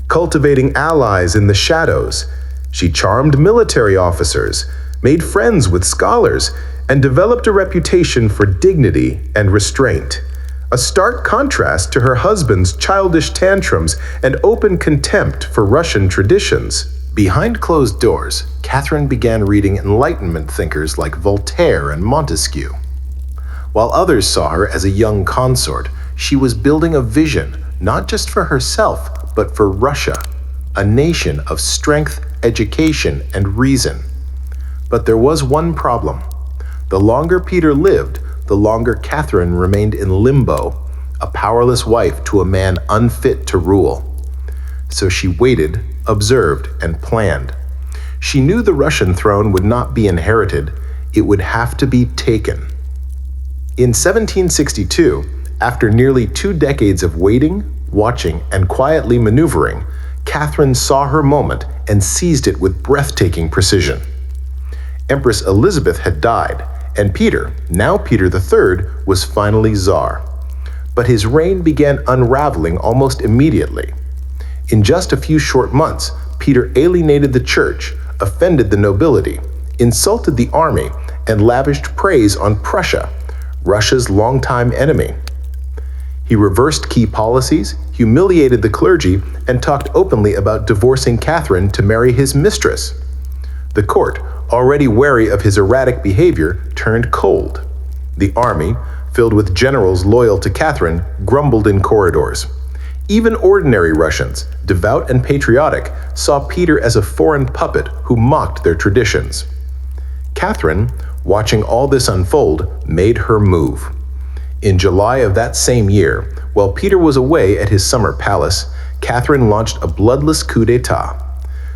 cultivating allies in the shadows. She charmed military officers, made friends with scholars, and developed a reputation for dignity and restraint, a stark contrast to her husband's childish tantrums and open contempt for Russian traditions. Behind closed doors, Catherine began reading Enlightenment thinkers like Voltaire and Montesquieu. While others saw her as a young consort, she was building a vision, not just for herself, but for Russia, a nation of strength, education, and reason. But there was one problem. The longer Peter lived, the longer Catherine remained in limbo, a powerless wife to a man unfit to rule. So she waited, observed, and planned. She knew the Russian throne would not be inherited, it would have to be taken. In 1762, after nearly 2 decades of waiting, watching, and quietly maneuvering, Catherine saw her moment and seized it with breathtaking precision. Empress Elizabeth had died, and Peter, now Peter III, was finally Tsar. But his reign began unraveling almost immediately. In just a few short months, Peter alienated the church, offended the nobility, insulted the army, and lavished praise on Prussia, Russia's longtime enemy. He reversed key policies, humiliated the clergy, and talked openly about divorcing Catherine to marry his mistress. The court, already wary of his erratic behavior, turned cold. The army, filled with generals loyal to Catherine, grumbled in corridors. Even ordinary Russians, devout and patriotic, saw Peter as a foreign puppet who mocked their traditions. Catherine, watching all this unfold, made her move. In July of that same year, while Peter was away at his summer palace, Catherine launched a bloodless coup d'etat.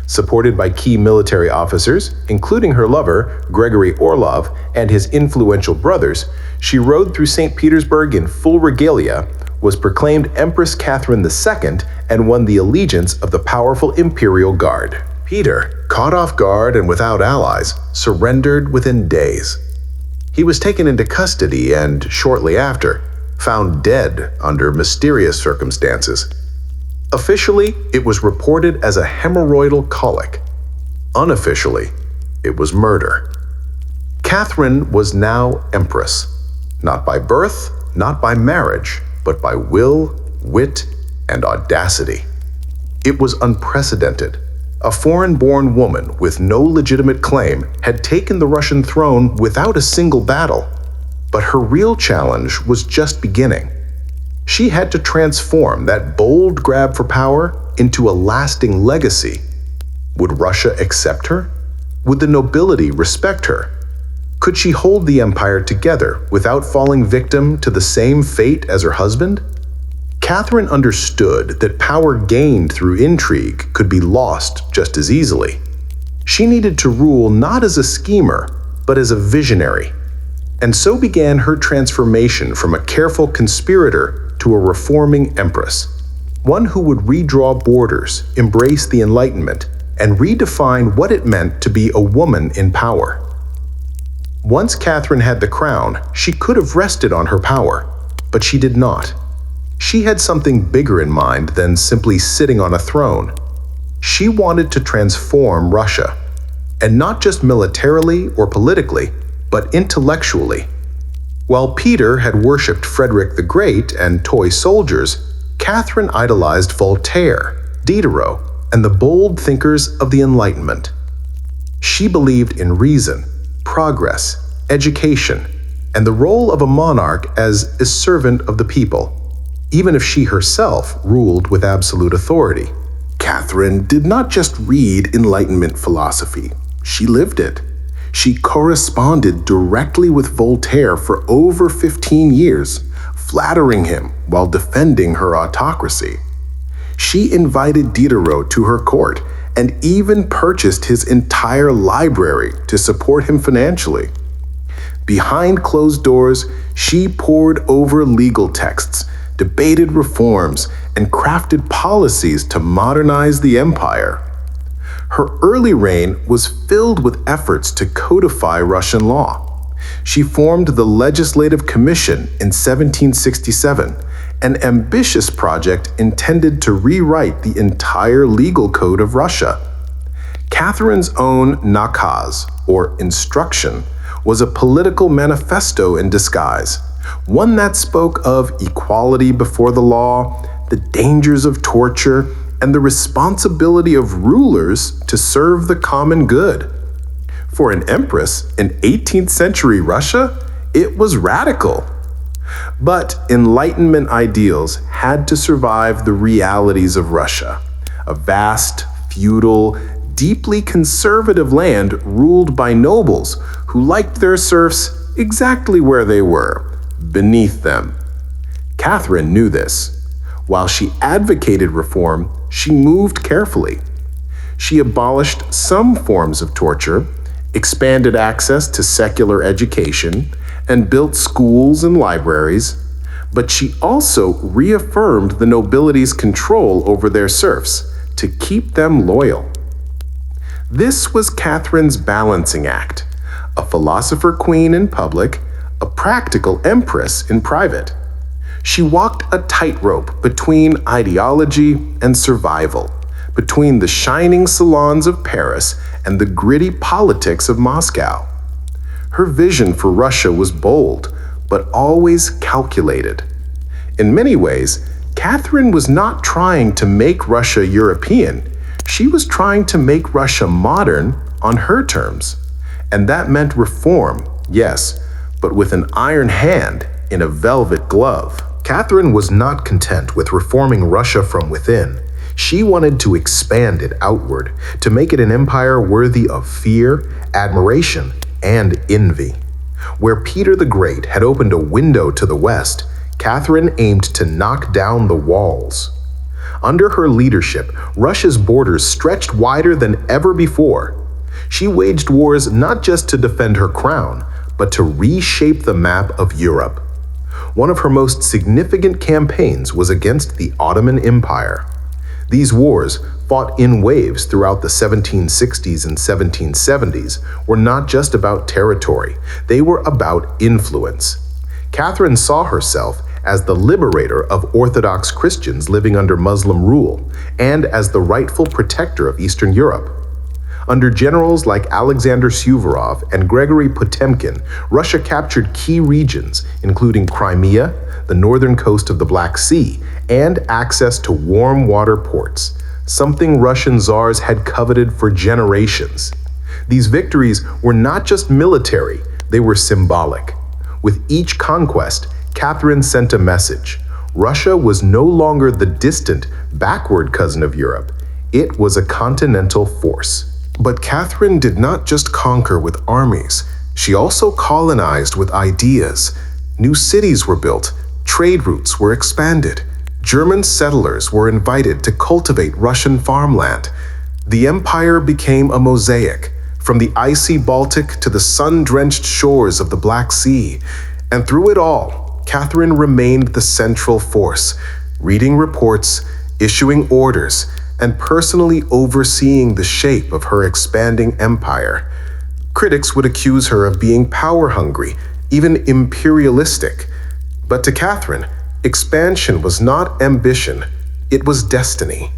Supported by key military officers, including her lover, Gregory Orlov, and his influential brothers, she rode through St. Petersburg in full regalia, was proclaimed Empress Catherine II, and won the allegiance of the powerful Imperial Guard. Peter, caught off guard and without allies, surrendered within days. He was taken into custody and, shortly after, found dead under mysterious circumstances. Officially, it was reported as a hemorrhoidal colic. Unofficially, it was murder. Catherine was now empress, not by birth, not by marriage, but by will, wit, and audacity. It was unprecedented. A foreign-born woman with no legitimate claim had taken the Russian throne without a single battle. But her real challenge was just beginning. She had to transform that bold grab for power into a lasting legacy. Would Russia accept her? Would the nobility respect her? Could she hold the empire together without falling victim to the same fate as her husband? Catherine understood that power gained through intrigue could be lost just as easily. She needed to rule not as a schemer, but as a visionary. And so began her transformation from a careful conspirator to a reforming empress, one who would redraw borders, embrace the Enlightenment, and redefine what it meant to be a woman in power. Once Catherine had the crown, she could have rested on her power, but she did not. She had something bigger in mind than simply sitting on a throne. She wanted to transform Russia, and not just militarily or politically, but intellectually. While Peter had worshipped Frederick the Great and toy soldiers, Catherine idolized Voltaire, Diderot, and the bold thinkers of the Enlightenment. She believed in reason, progress, education, and the role of a monarch as a servant of the people, even if she herself ruled with absolute authority. Catherine did not just read Enlightenment philosophy, she lived it. She corresponded directly with Voltaire for over 15 years, flattering him while defending her autocracy. She invited Diderot to her court and even purchased his entire library to support him financially. Behind closed doors, she pored over legal texts, debated reforms, and crafted policies to modernize the empire. Her early reign was filled with efforts to codify Russian law. She formed the Legislative Commission in 1767, an ambitious project intended to rewrite the entire legal code of Russia. Catherine's own nakaz, or instruction, was a political manifesto in disguise, one that spoke of equality before the law, the dangers of torture, and the responsibility of rulers to serve the common good. For an empress in 18th century Russia, it was radical. But Enlightenment ideals had to survive the realities of Russia, a vast, feudal, deeply conservative land ruled by nobles who liked their serfs exactly where they were, beneath them. Catherine knew this. While she advocated reform, she moved carefully. She abolished some forms of torture, expanded access to secular education, and built schools and libraries, but she also reaffirmed the nobility's control over their serfs to keep them loyal. This was Catherine's balancing act, a philosopher queen in public, a practical empress in private. She walked a tightrope between ideology and survival, between the shining salons of Paris and the gritty politics of Moscow. Her vision for Russia was bold, but always calculated. In many ways, Catherine was not trying to make Russia European. She was trying to make Russia modern on her terms. And that meant reform, yes, but with an iron hand in a velvet glove. Catherine was not content with reforming Russia from within. She wanted to expand it outward, to make it an empire worthy of fear, admiration, and envy. Where Peter the Great had opened a window to the west, Catherine aimed to knock down the walls. Under her leadership, Russia's borders stretched wider than ever before. She waged wars not just to defend her crown, but to reshape the map of Europe. One of her most significant campaigns was against the Ottoman Empire. These wars, fought in waves throughout the 1760s and 1770s, were not just about territory, they were about influence. Catherine saw herself as the liberator of Orthodox Christians living under Muslim rule, and as the rightful protector of Eastern Europe. Under generals like Alexander Suvorov and Gregory Potemkin, Russia captured key regions, including Crimea, the northern coast of the Black Sea, and access to warm water ports, something Russian czars had coveted for generations. These victories were not just military, they were symbolic. With each conquest, Catherine sent a message. Russia was no longer the distant, backward cousin of Europe. It was a continental force. But Catherine did not just conquer with armies. She also colonized with ideas. New cities were built, trade routes were expanded. German settlers were invited to cultivate Russian farmland. The empire became a mosaic, from the icy Baltic to the sun-drenched shores of the Black Sea. And through it all, Catherine remained the central force, reading reports, issuing orders, and personally overseeing the shape of her expanding empire. Critics would accuse her of being power-hungry, even imperialistic. But to Catherine, expansion was not ambition, it was destiny.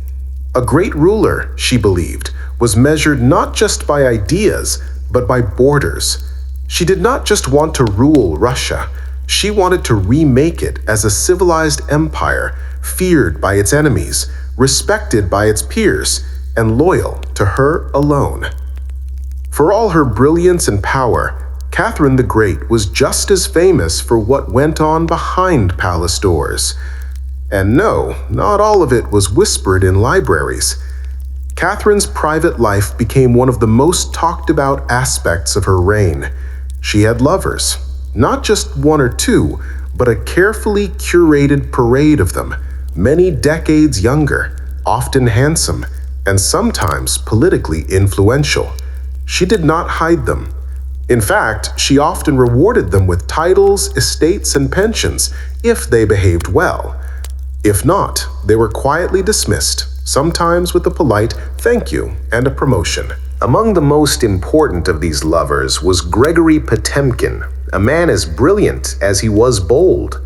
A great ruler, she believed, was measured not just by ideas, but by borders. She did not just want to rule Russia, she wanted to remake it as a civilized empire, feared by its enemies, respected by its peers, and loyal to her alone. For all her brilliance and power, Catherine the Great was just as famous for what went on behind palace doors. And no, not all of it was whispered in libraries. Catherine's private life became one of the most talked about aspects of her reign. She had lovers, not just one or two, but a carefully curated parade of them, many decades younger, often handsome, and sometimes politically influential. She did not hide them. In fact, she often rewarded them with titles, estates, and pensions if they behaved well. If not, they were quietly dismissed, sometimes with a polite thank you and a promotion. Among the most important of these lovers was Gregory Potemkin, a man as brilliant as he was bold.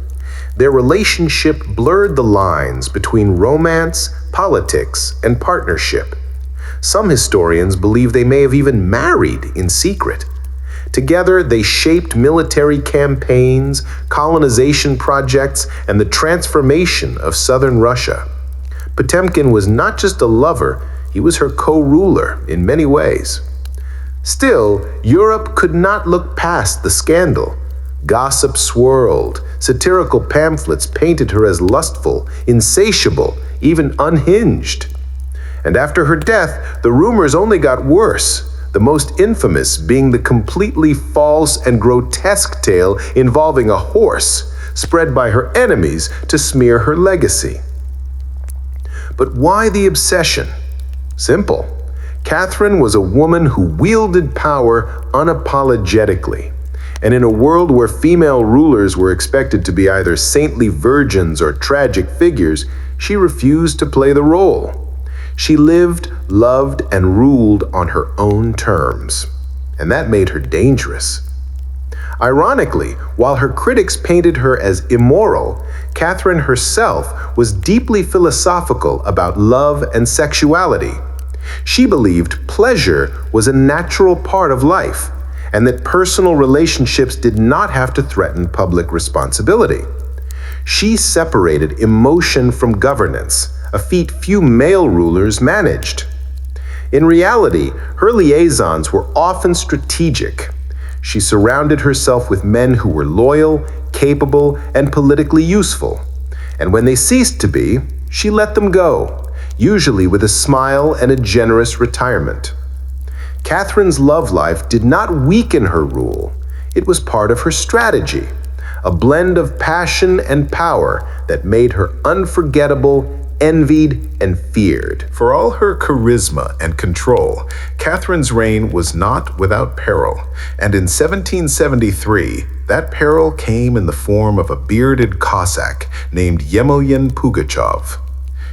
Their relationship blurred the lines between romance, politics, and partnership. Some historians believe they may have even married in secret. Together, they shaped military campaigns, colonization projects, and the transformation of southern Russia. Potemkin was not just a lover, he was her co-ruler in many ways. Still, Europe could not look past the scandal. Gossip swirled, satirical pamphlets painted her as lustful, insatiable, even unhinged. And after her death, the rumors only got worse, the most infamous being the completely false and grotesque tale involving a horse, spread by her enemies to smear her legacy. But why the obsession? Simple. Catherine was a woman who wielded power unapologetically. And in a world where female rulers were expected to be either saintly virgins or tragic figures, she refused to play the role. She lived, loved, and ruled on her own terms. And that made her dangerous. Ironically, while her critics painted her as immoral, Catherine herself was deeply philosophical about love and sexuality. She believed pleasure was a natural part of life, and that personal relationships did not have to threaten public responsibility. She separated emotion from governance, a feat few male rulers managed. In reality, her liaisons were often strategic. She surrounded herself with men who were loyal, capable, and politically useful. And when they ceased to be, she let them go, usually with a smile and a generous retirement. Catherine's love life did not weaken her rule. It was part of her strategy, a blend of passion and power that made her unforgettable, envied, and feared. For all her charisma and control, Catherine's reign was not without peril, and in 1773, that peril came in the form of a bearded Cossack named Yemelyan Pugachev.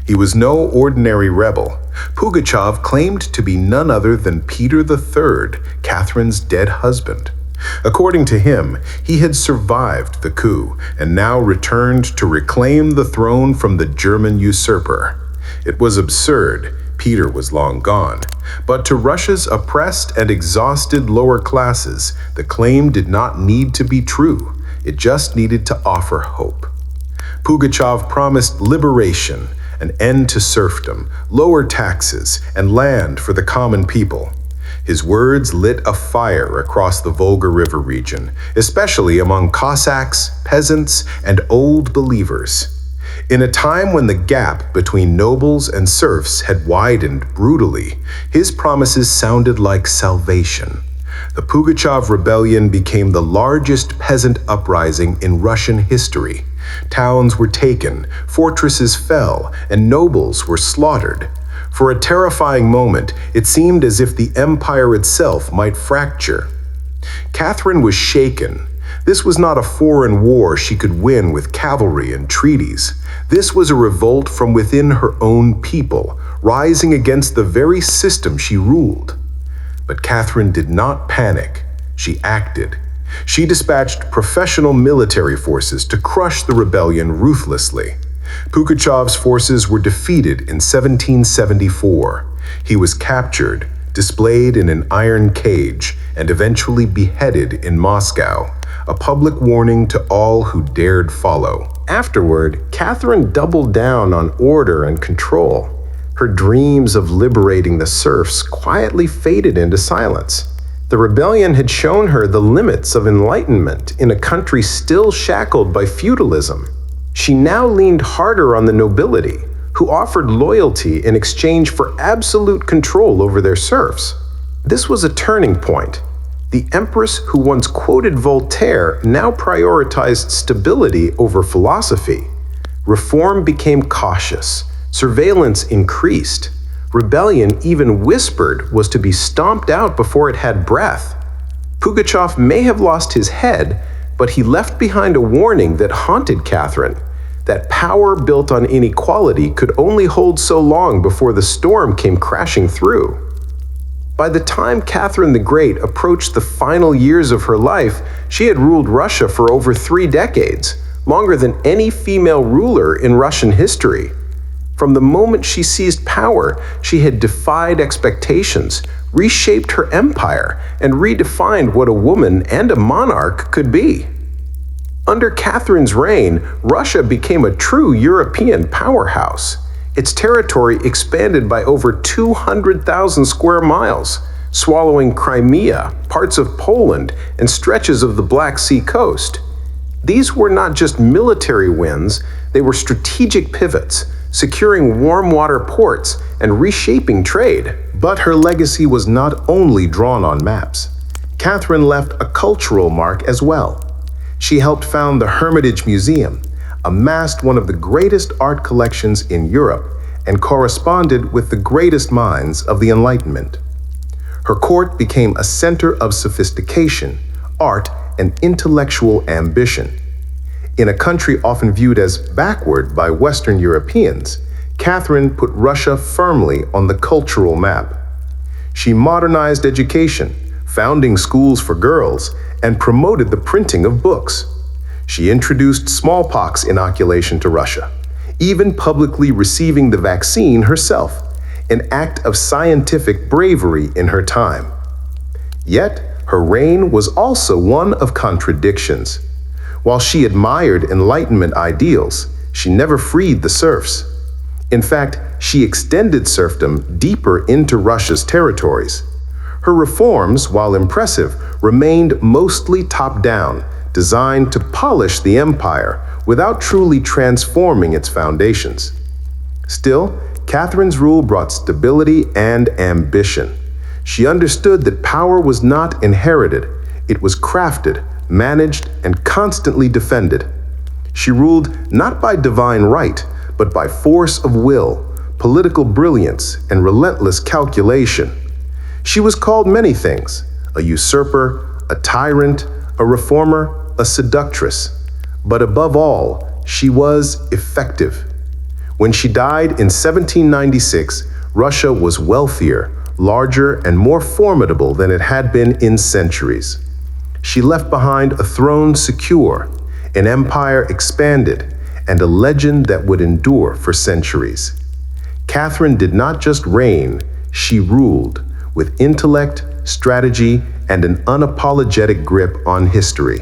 He was no ordinary rebel. Pugachev claimed to be none other than Peter III, Catherine's dead husband. According to him, he had survived the coup and now returned to reclaim the throne from the German usurper. It was absurd. Peter was long gone. But to Russia's oppressed and exhausted lower classes, the claim did not need to be true. It just needed to offer hope. Pugachev promised liberation, an end to serfdom, lower taxes, and land for the common people. His words lit a fire across the Volga River region, especially among Cossacks, peasants, and old believers. In a time when the gap between nobles and serfs had widened brutally, his promises sounded like salvation. The Pugachev Rebellion became the largest peasant uprising in Russian history. Towns were taken, fortresses fell, and nobles were slaughtered. For a terrifying moment, it seemed as if the empire itself might fracture. Catherine was shaken. This was not a foreign war she could win with cavalry and treaties. This was a revolt from within her own people, rising against the very system she ruled. But Catherine did not panic. She acted. She dispatched professional military forces to crush the rebellion ruthlessly. Pugachev's forces were defeated in 1774. He was captured, displayed in an iron cage, and eventually beheaded in Moscow, a public warning to all who dared follow. Afterward, Catherine doubled down on order and control. Her dreams of liberating the serfs quietly faded into silence. The rebellion had shown her the limits of enlightenment in a country still shackled by feudalism. She now leaned harder on the nobility, who offered loyalty in exchange for absolute control over their serfs. This was a turning point. The empress who once quoted Voltaire now prioritized stability over philosophy. Reform became cautious. Surveillance increased. Rebellion, even whispered, was to be stomped out before it had breath. Pugachev may have lost his head, but he left behind a warning that haunted Catherine, that power built on inequality could only hold so long before the storm came crashing through. By the time Catherine the Great approached the final years of her life, she had ruled Russia for over 3 decades, longer than any female ruler in Russian history. From the moment she seized power, she had defied expectations, reshaped her empire, and redefined what a woman and a monarch could be. Under Catherine's reign, Russia became a true European powerhouse. Its territory expanded by over 200,000 square miles, swallowing Crimea, parts of Poland, and stretches of the Black Sea coast. These were not just military wins, they were strategic pivots, securing warm water ports and reshaping trade. But her legacy was not only drawn on maps. Catherine left a cultural mark as well. She helped found the Hermitage Museum, amassed one of the greatest art collections in Europe, and corresponded with the greatest minds of the Enlightenment. Her court became a center of sophistication, art, and intellectual ambition. In a country often viewed as backward by Western Europeans, Catherine put Russia firmly on the cultural map. She modernized education, founding schools for girls, and promoted the printing of books. She introduced smallpox inoculation to Russia, even publicly receiving the vaccine herself, an act of scientific bravery in her time. Yet, her reign was also one of contradictions. While she admired Enlightenment ideals, she never freed the serfs. In fact, she extended serfdom deeper into Russia's territories. Her reforms, while impressive, remained mostly top-down, designed to polish the empire without truly transforming its foundations. Still, Catherine's rule brought stability and ambition. She understood that power was not inherited, it was crafted, managed, and constantly defended. She ruled not by divine right, but by force of will, political brilliance, and relentless calculation. She was called many things: a usurper, a tyrant, a reformer, a seductress. But above all, she was effective. When she died in 1796, Russia was wealthier, larger, and more formidable than it had been in centuries. She left behind a throne secure, an empire expanded, and a legend that would endure for centuries. Catherine did not just reign, she ruled, with intellect, strategy, and an unapologetic grip on history.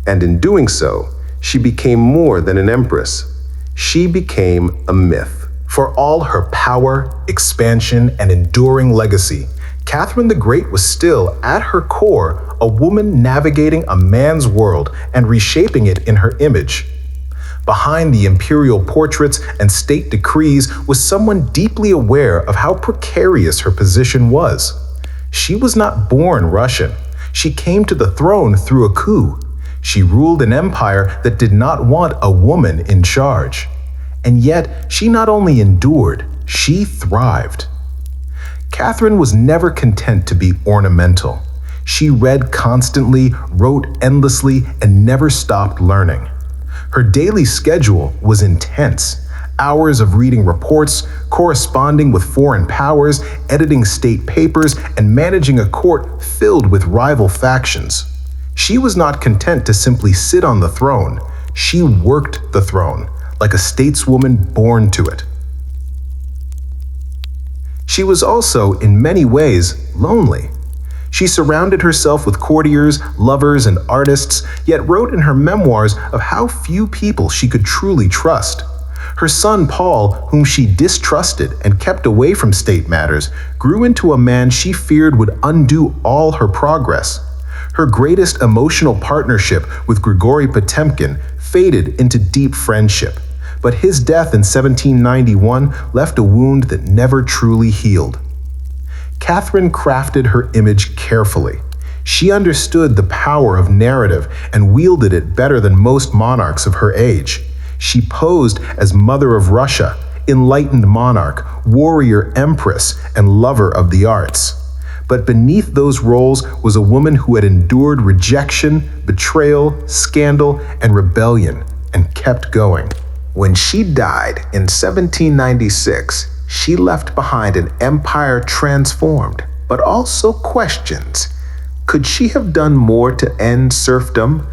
And in doing so, she became more than an empress. She became a myth. For all her power, expansion, and enduring legacy, Catherine the Great was still, at her core, a woman navigating a man's world and reshaping it in her image. Behind the imperial portraits and state decrees was someone deeply aware of how precarious her position was. She was not born Russian. She came to the throne through a coup. She ruled an empire that did not want a woman in charge. And yet, she not only endured, she thrived. Catherine was never content to be ornamental. She read constantly, wrote endlessly, and never stopped learning. Her daily schedule was intense. Hours of reading reports, corresponding with foreign powers, editing state papers, and managing a court filled with rival factions. She was not content to simply sit on the throne. She worked the throne, like a stateswoman born to it. She was also, in many ways, lonely. She surrounded herself with courtiers, lovers, and artists, yet wrote in her memoirs of how few people she could truly trust. Her son Paul, whom she distrusted and kept away from state matters, grew into a man she feared would undo all her progress. Her greatest emotional partnership with Grigory Potemkin faded into deep friendship, but his death in 1791 left a wound that never truly healed. Catherine crafted her image carefully. She understood the power of narrative and wielded it better than most monarchs of her age. She posed as Mother of Russia, enlightened monarch, warrior empress, and lover of the arts. But beneath those roles was a woman who had endured rejection, betrayal, scandal, and rebellion, and kept going. When she died in 1796, she left behind an empire transformed, but also questions. Could she have done more to end serfdom?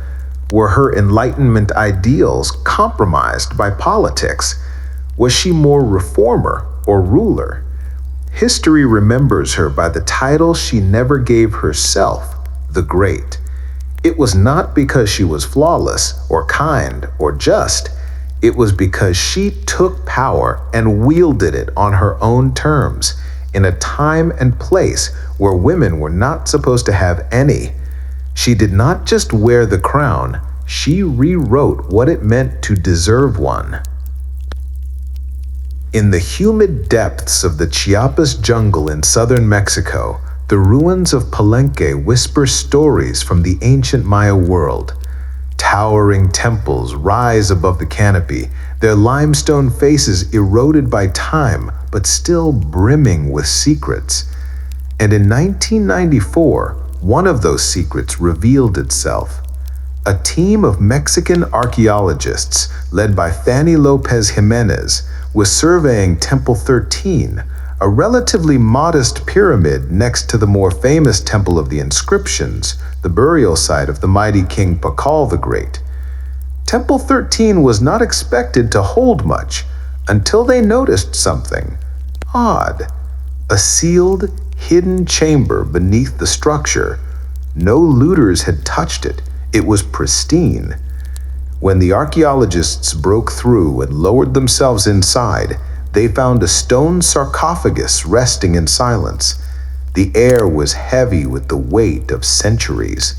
Were her Enlightenment ideals compromised by politics? Was she more reformer or ruler? History remembers her by the title she never gave herself, the Great. It was not because she was flawless or kind or just. It was because she took power and wielded it on her own terms, in a time and place where women were not supposed to have any. She did not just wear the crown, she rewrote what it meant to deserve one. In the humid depths of the Chiapas jungle in southern Mexico, the ruins of Palenque whisper stories from the ancient Maya world. Towering temples rise above the canopy, their limestone faces eroded by time, but still brimming with secrets. And in 1994, one of those secrets revealed itself. A team of Mexican archaeologists, led by Fanny Lopez Jimenez, was surveying Temple 13, a relatively modest pyramid next to the more famous Temple of the Inscriptions, the burial site of the mighty King Pakal the Great. Temple 13 was not expected to hold much until they noticed something odd. A sealed, hidden chamber beneath the structure. No looters had touched it. It was pristine. When the archaeologists broke through and lowered themselves inside, they found a stone sarcophagus resting in silence. The air was heavy with the weight of centuries.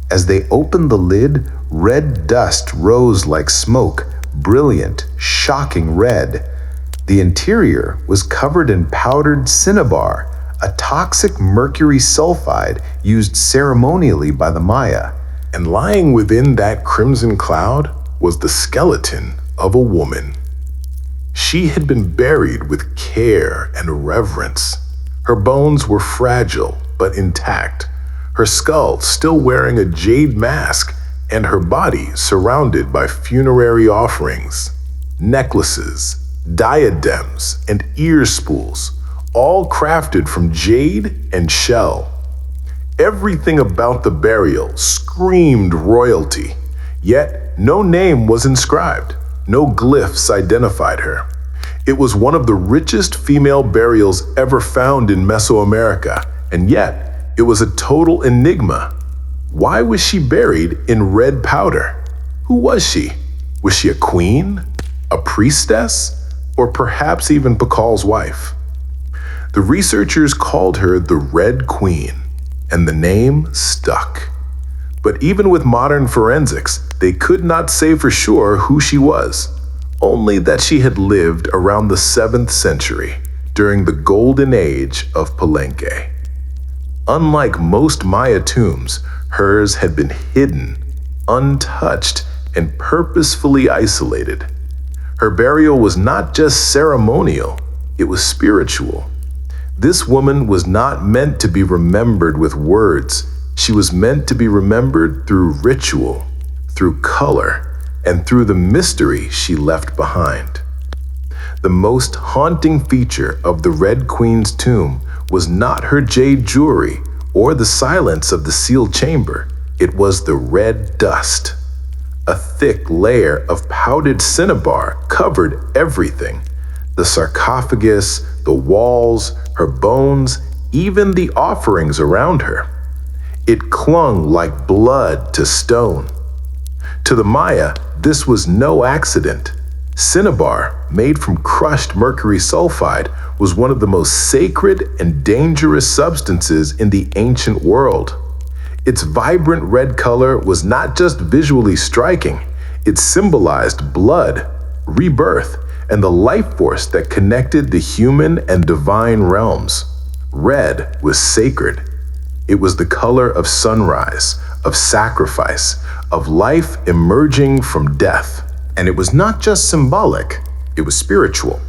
As they opened the lid, red dust rose like smoke, brilliant, shocking red. The interior was covered in powdered cinnabar, a toxic mercury sulfide used ceremonially by the Maya. And lying within that crimson cloud was the skeleton of a woman. She had been buried with care and reverence. Her bones were fragile but intact, her skull still wearing a jade mask, and her body surrounded by funerary offerings, necklaces, diadems, and ear spools, all crafted from jade and shell. Everything about the burial screamed royalty, yet no name was inscribed, no glyphs identified her. It was one of the richest female burials ever found in Mesoamerica, and yet it was a total enigma. Why was she buried in red powder? Who was she? Was she a queen, a priestess, or perhaps even Pakal's wife? The researchers called her the Red Queen, and the name stuck. But even with modern forensics, they could not say for sure who she was, only that she had lived around the 7th century, during the golden age of Palenque. Unlike most Maya tombs, hers had been hidden, untouched, and purposefully isolated. Her burial was not just ceremonial, it was spiritual. This woman was not meant to be remembered with words. She was meant to be remembered through ritual, through color, and through the mystery she left behind. The most haunting feature of the Red Queen's tomb was not her jade jewelry or the silence of the sealed chamber. It was the red dust. A thick layer of powdered cinnabar covered everything: the sarcophagus, the walls, her bones, even the offerings around her. It clung like blood to stone. To the Maya, this was no accident. Cinnabar, made from crushed mercury sulfide, was one of the most sacred and dangerous substances in the ancient world. Its vibrant red color was not just visually striking, it symbolized blood, rebirth, and the life force that connected the human and divine realms. Red was sacred. It was the color of sunrise, of sacrifice, of life emerging from death. And it was not just symbolic, it was spiritual.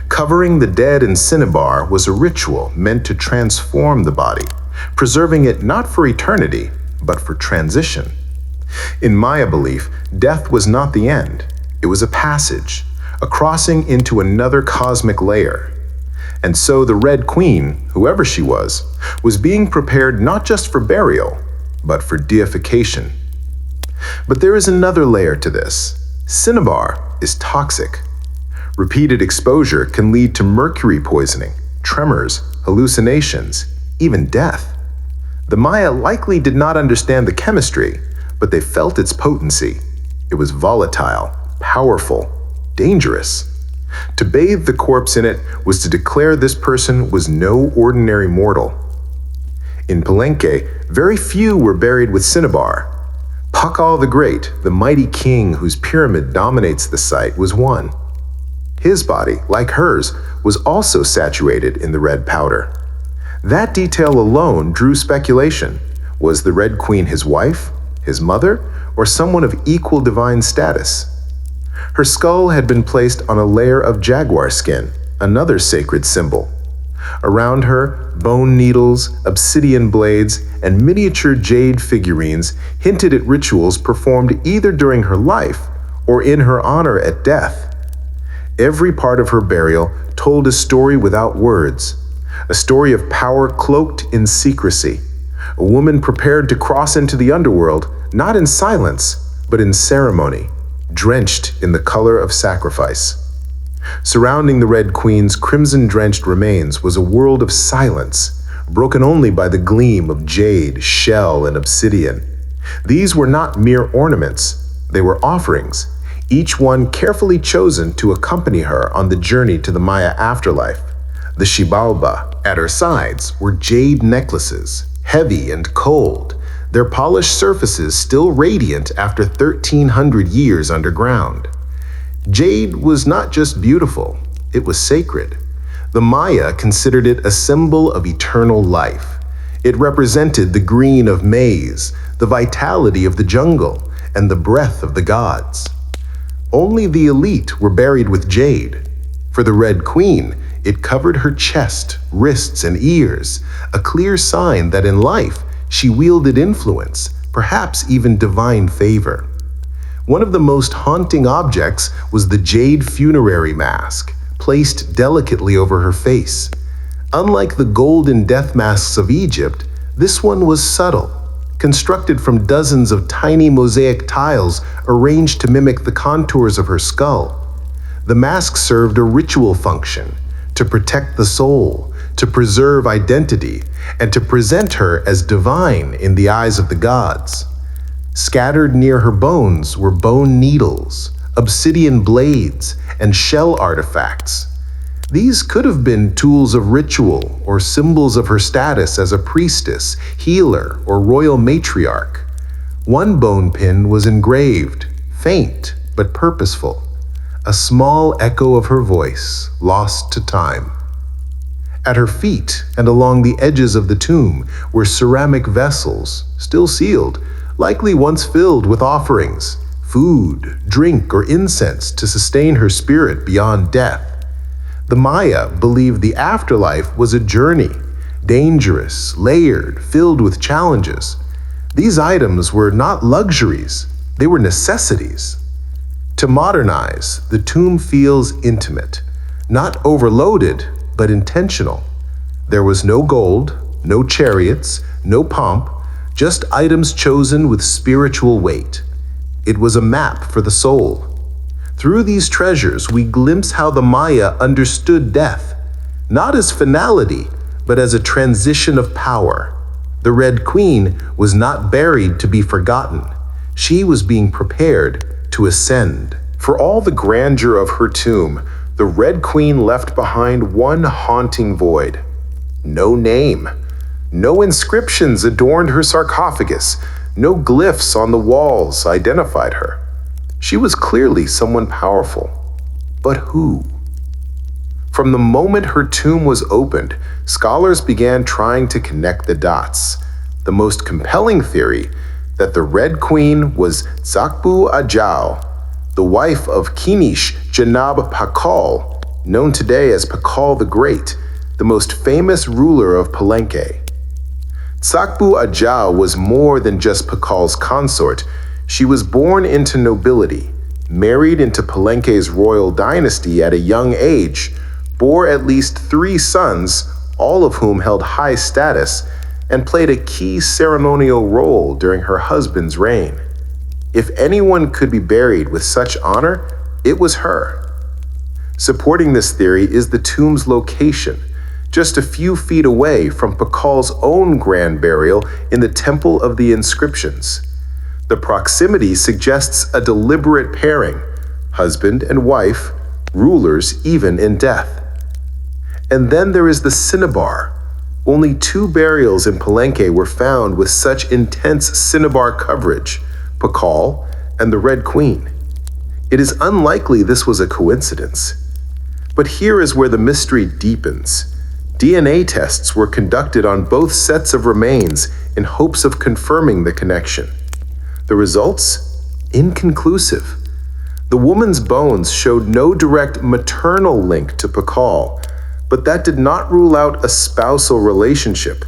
Covering the dead in cinnabar was a ritual meant to transform the body, preserving it not for eternity, but for transition. In Maya belief, death was not the end. It was a passage, a crossing into another cosmic layer. And so the Red Queen, whoever she was being prepared not just for burial, but for deification. But there is another layer to this. Cinnabar is toxic. Repeated exposure can lead to mercury poisoning, tremors, hallucinations, even death. The Maya likely did not understand the chemistry, but they felt its potency. It was volatile, powerful, dangerous. To bathe the corpse in it was to declare this person was no ordinary mortal. In Palenque, very few were buried with cinnabar. Pakal the Great, the mighty king whose pyramid dominates the site, was one. His body, like hers, was also saturated in the red powder. That detail alone drew speculation. Was the Red Queen his wife, his mother, or someone of equal divine status? Her skull had been placed on a layer of jaguar skin, another sacred symbol. Around her, bone needles, obsidian blades, and miniature jade figurines hinted at rituals performed either during her life or in her honor at death. Every part of her burial told a story without words, a story of power cloaked in secrecy, a woman prepared to cross into the underworld, not in silence, but in ceremony, drenched in the color of sacrifice. Surrounding the Red Queen's crimson-drenched remains was a world of silence, broken only by the gleam of jade, shell, and obsidian. These were not mere ornaments, they were offerings, each one carefully chosen to accompany her on the journey to the Maya afterlife. The Xibalba at her sides were jade necklaces, heavy and cold, their polished surfaces still radiant after 1,300 years underground. Jade was not just beautiful, it was sacred. The Maya considered it a symbol of eternal life. It represented the green of maize, the vitality of the jungle, and the breath of the gods. Only the elite were buried with jade. For the Red Queen, it covered her chest, wrists, and ears, a clear sign that in life she wielded influence, perhaps even divine favor. One of the most haunting objects was the jade funerary mask, placed delicately over her face. Unlike the golden death masks of Egypt, this one was subtle, constructed from dozens of tiny mosaic tiles arranged to mimic the contours of her skull. The mask served a ritual function, to protect the soul, to preserve identity, and to present her as divine in the eyes of the gods. Scattered near her bones were bone needles, obsidian blades, and shell artifacts. These could have been tools of ritual or symbols of her status as a priestess, healer, or royal matriarch. One bone pin was engraved, faint but purposeful, a small echo of her voice, lost to time. At her feet and along the edges of the tomb were ceramic vessels, still sealed, likely once filled with offerings, food, drink, or incense to sustain her spirit beyond death. The Maya believed the afterlife was a journey, dangerous, layered, filled with challenges. These items were not luxuries, they were necessities. To modernize, the tomb feels intimate, not overloaded, but intentional. There was no gold, no chariots, no pomp, just items chosen with spiritual weight. It was a map for the soul. Through these treasures, we glimpse how the Maya understood death, not as finality, but as a transition of power. The Red Queen was not buried to be forgotten. She was being prepared to ascend. For all the grandeur of her tomb, the Red Queen left behind one haunting void. No name. No inscriptions adorned her sarcophagus. No glyphs on the walls identified her. She was clearly someone powerful. But who? From the moment her tomb was opened, scholars began trying to connect the dots. The most compelling theory, that the Red Queen was Zakbu Ajao, the wife of Kinish Janab Pakal, known today as Pakal the Great, the most famous ruler of Palenque. Zakbu Ajao was more than just Pakal's consort. She was born into nobility, married into Palenque's royal dynasty at a young age, bore at least 3 sons, all of whom held high status, and played a key ceremonial role during her husband's reign. If anyone could be buried with such honor, it was her. Supporting this theory is the tomb's location, just a few feet away from Pakal's own grand burial in the Temple of the Inscriptions. The proximity suggests a deliberate pairing, husband and wife, rulers even in death. And then there is the cinnabar. Only 2 burials in Palenque were found with such intense cinnabar coverage, Pakal and the Red Queen. It is unlikely this was a coincidence. But here is where the mystery deepens. DNA tests were conducted on both sets of remains in hopes of confirming the connection. The results? Inconclusive. The woman's bones showed no direct maternal link to Pakal, but that did not rule out a spousal relationship.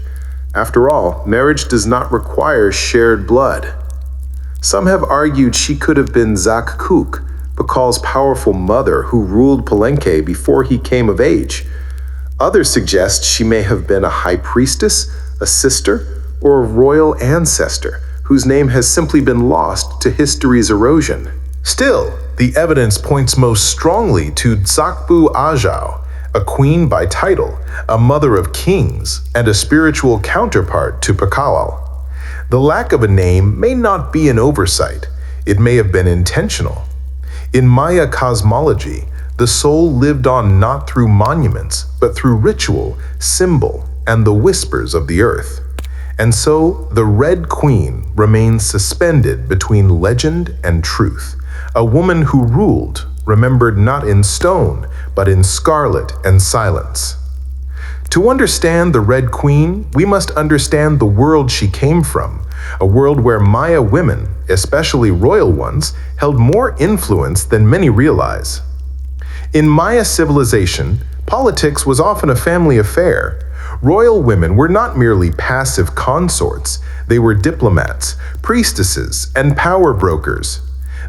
After all, marriage does not require shared blood. Some have argued she could have been Zakkuk, Pakal's powerful mother who ruled Palenque before he came of age. Others suggest she may have been a high priestess, a sister, or a royal ancestor whose name has simply been lost to history's erosion. Still, the evidence points most strongly to Zakbu Ajao, a queen by title, a mother of kings, and a spiritual counterpart to Pakal. The lack of a name may not be an oversight. It may have been intentional. In Maya cosmology, the soul lived on not through monuments, but through ritual, symbol, and the whispers of the earth. And so, the Red Queen remains suspended between legend and truth, a woman who ruled, remembered not in stone, but in scarlet and silence. To understand the Red Queen, we must understand the world she came from, a world where Maya women, especially royal ones, held more influence than many realize. In Maya civilization, politics was often a family affair. Royal women were not merely passive consorts, they were diplomats, priestesses, and power brokers.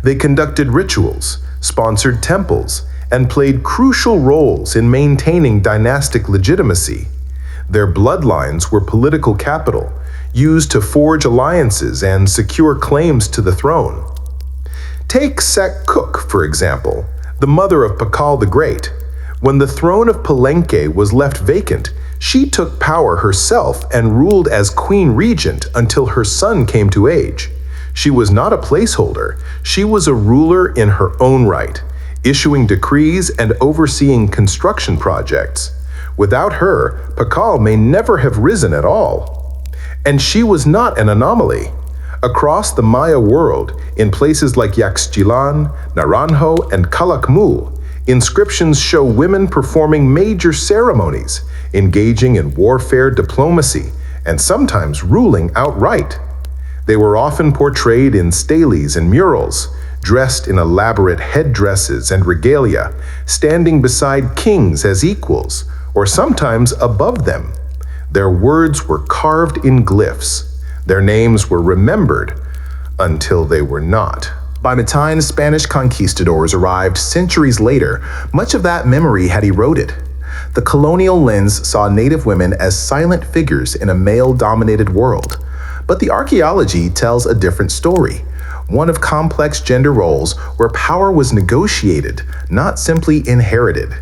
They conducted rituals, sponsored temples, and played crucial roles in maintaining dynastic legitimacy. Their bloodlines were political capital, used to forge alliances and secure claims to the throne. Take Zakkuk, for example, the mother of Pakal the Great. When the throne of Palenque was left vacant, she took power herself and ruled as queen regent until her son came to age. She was not a placeholder, she was a ruler in her own right, issuing decrees and overseeing construction projects. Without her, Pakal may never have risen at all. And she was not an anomaly. Across the Maya world, in places like Yaxchilan, Naranjo, and Calakmul, inscriptions show women performing major ceremonies, engaging in warfare diplomacy, and sometimes ruling outright. They were often portrayed in steles and murals, dressed in elaborate headdresses and regalia, standing beside kings as equals, or sometimes above them. Their words were carved in glyphs. Their names were remembered until they were not. By the time Spanish conquistadors arrived centuries later, much of that memory had eroded. The colonial lens saw native women as silent figures in a male-dominated world. But the archaeology tells a different story, one of complex gender roles where power was negotiated, not simply inherited.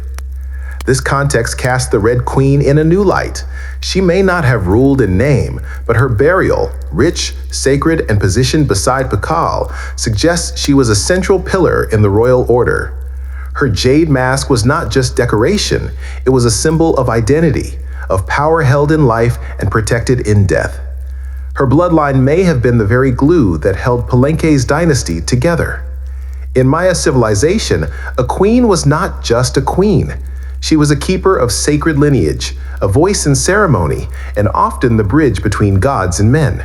This context casts the Red Queen in a new light. She may not have ruled in name, but her burial, rich, sacred, and positioned beside Kahlo, suggests she was a central pillar in the royal order. Her jade mask was not just decoration, it was a symbol of identity, of power held in life and protected in death. Her bloodline may have been the very glue that held Palenque's dynasty together. In Maya civilization, a queen was not just a queen. She was a keeper of sacred lineage, a voice in ceremony, and often the bridge between gods and men.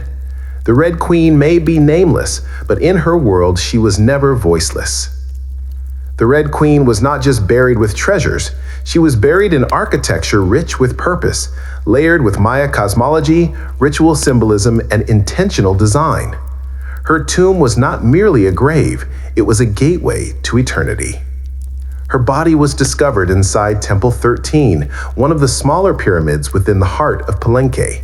The Red Queen may be nameless, but in her world she was never voiceless. The Red Queen was not just buried with treasures, she was buried in architecture rich with purpose, layered with Maya cosmology, ritual symbolism, and intentional design. Her tomb was not merely a grave, it was a gateway to eternity. Her body was discovered inside Temple 13, one of the smaller pyramids within the heart of Palenque.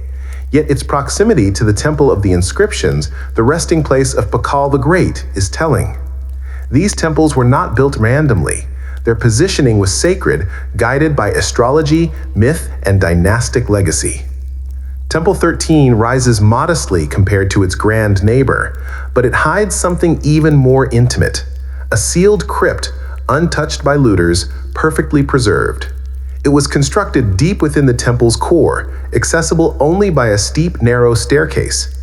Yet its proximity to the Temple of the Inscriptions, the resting place of Pakal the Great, is telling. These temples were not built randomly. Their positioning was sacred, guided by astrology, myth, and dynastic legacy. Temple 13 rises modestly compared to its grand neighbor, but it hides something even more intimate, a sealed crypt untouched by looters, perfectly preserved. It was constructed deep within the temple's core, accessible only by a steep, narrow staircase.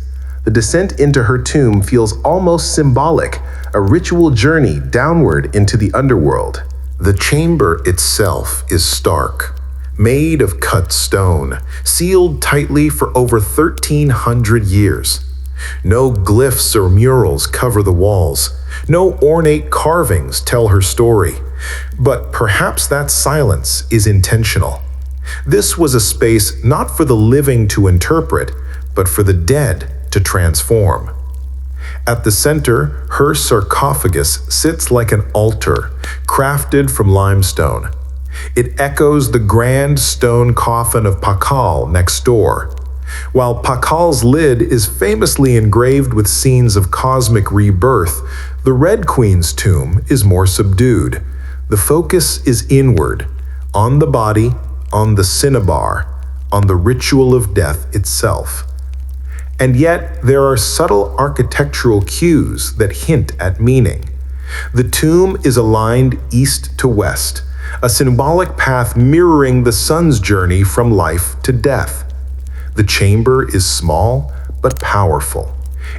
The descent into her tomb feels almost symbolic, a ritual journey downward into the underworld. The chamber itself is stark, made of cut stone, sealed tightly for over 1,300 years. No glyphs or murals cover the walls. No ornate carvings tell her story. But perhaps that silence is intentional. This was a space not for the living to interpret, but for the dead to transform. At the center, her sarcophagus sits like an altar, crafted from limestone. It echoes the grand stone coffin of Pakal next door. While Pakal's lid is famously engraved with scenes of cosmic rebirth, the Red Queen's tomb is more subdued. The focus is inward, on the body, on the cinnabar, on the ritual of death itself. And yet, there are subtle architectural cues that hint at meaning. The tomb is aligned east to west, a symbolic path mirroring the sun's journey from life to death. The chamber is small but powerful.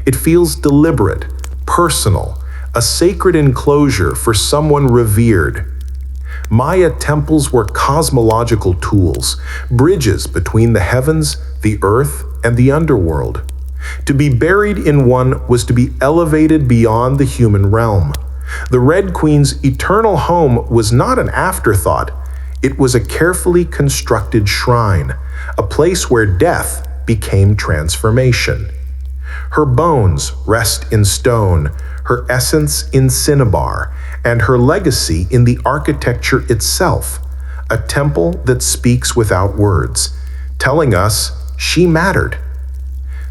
It feels deliberate, personal, a sacred enclosure for someone revered. Maya temples were cosmological tools, bridges between the heavens, the earth, and the underworld. To be buried in one was to be elevated beyond the human realm. The Red Queen's eternal home was not an afterthought. It was a carefully constructed shrine, a place where death became transformation. Her bones rest in stone, her essence in cinnabar, and her legacy in the architecture itself, a temple that speaks without words, telling us she mattered.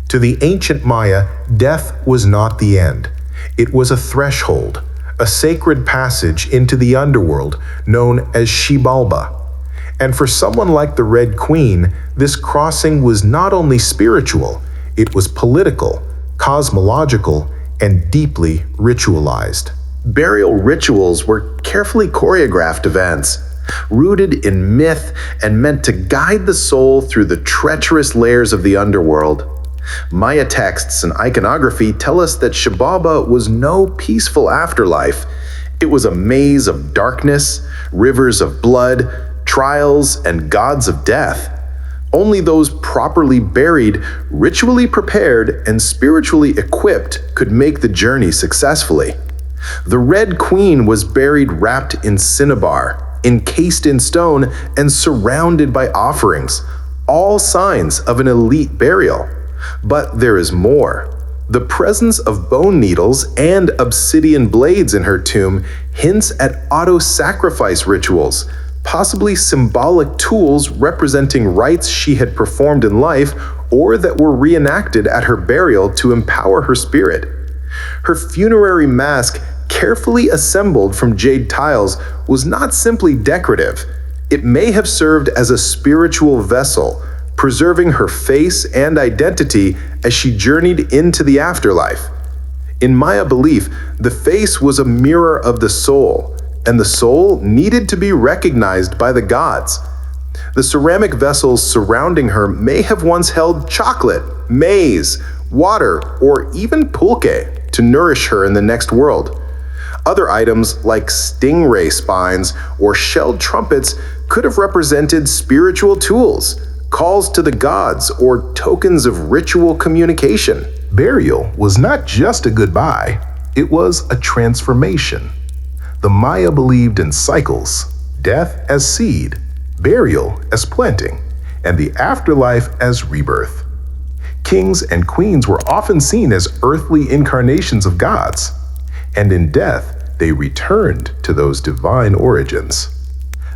To the ancient Maya, death was not the end. It was a threshold, a sacred passage into the underworld known as Xibalba. And for someone like the Red Queen, this crossing was not only spiritual, it was political, cosmological, and deeply ritualized. Burial rituals were carefully choreographed events, rooted in myth and meant to guide the soul through the treacherous layers of the underworld. Maya texts and iconography tell us that Xibalba was no peaceful afterlife. It was a maze of darkness, rivers of blood, trials, and gods of death. Only those properly buried, ritually prepared, and spiritually equipped could make the journey successfully. The Red Queen was buried wrapped in cinnabar, encased in stone, and surrounded by offerings, all signs of an elite burial. But there is more. The presence of bone needles and obsidian blades in her tomb hints at auto-sacrifice rituals, possibly symbolic tools representing rites she had performed in life or that were reenacted at her burial to empower her spirit. Her funerary mask, carefully assembled from jade tiles, was not simply decorative. It may have served as a spiritual vessel, preserving her face and identity as she journeyed into the afterlife. In Maya belief, the face was a mirror of the soul, and the soul needed to be recognized by the gods. The ceramic vessels surrounding her may have once held chocolate, maize, water, or even pulque to nourish her in the next world. Other items like stingray spines or shelled trumpets could have represented spiritual tools, calls to the gods, or tokens of ritual communication. Burial was not just a goodbye, it was a transformation. The Maya believed in cycles, death as seed, burial as planting, and the afterlife as rebirth. Kings and queens were often seen as earthly incarnations of gods, and in death they returned to those divine origins.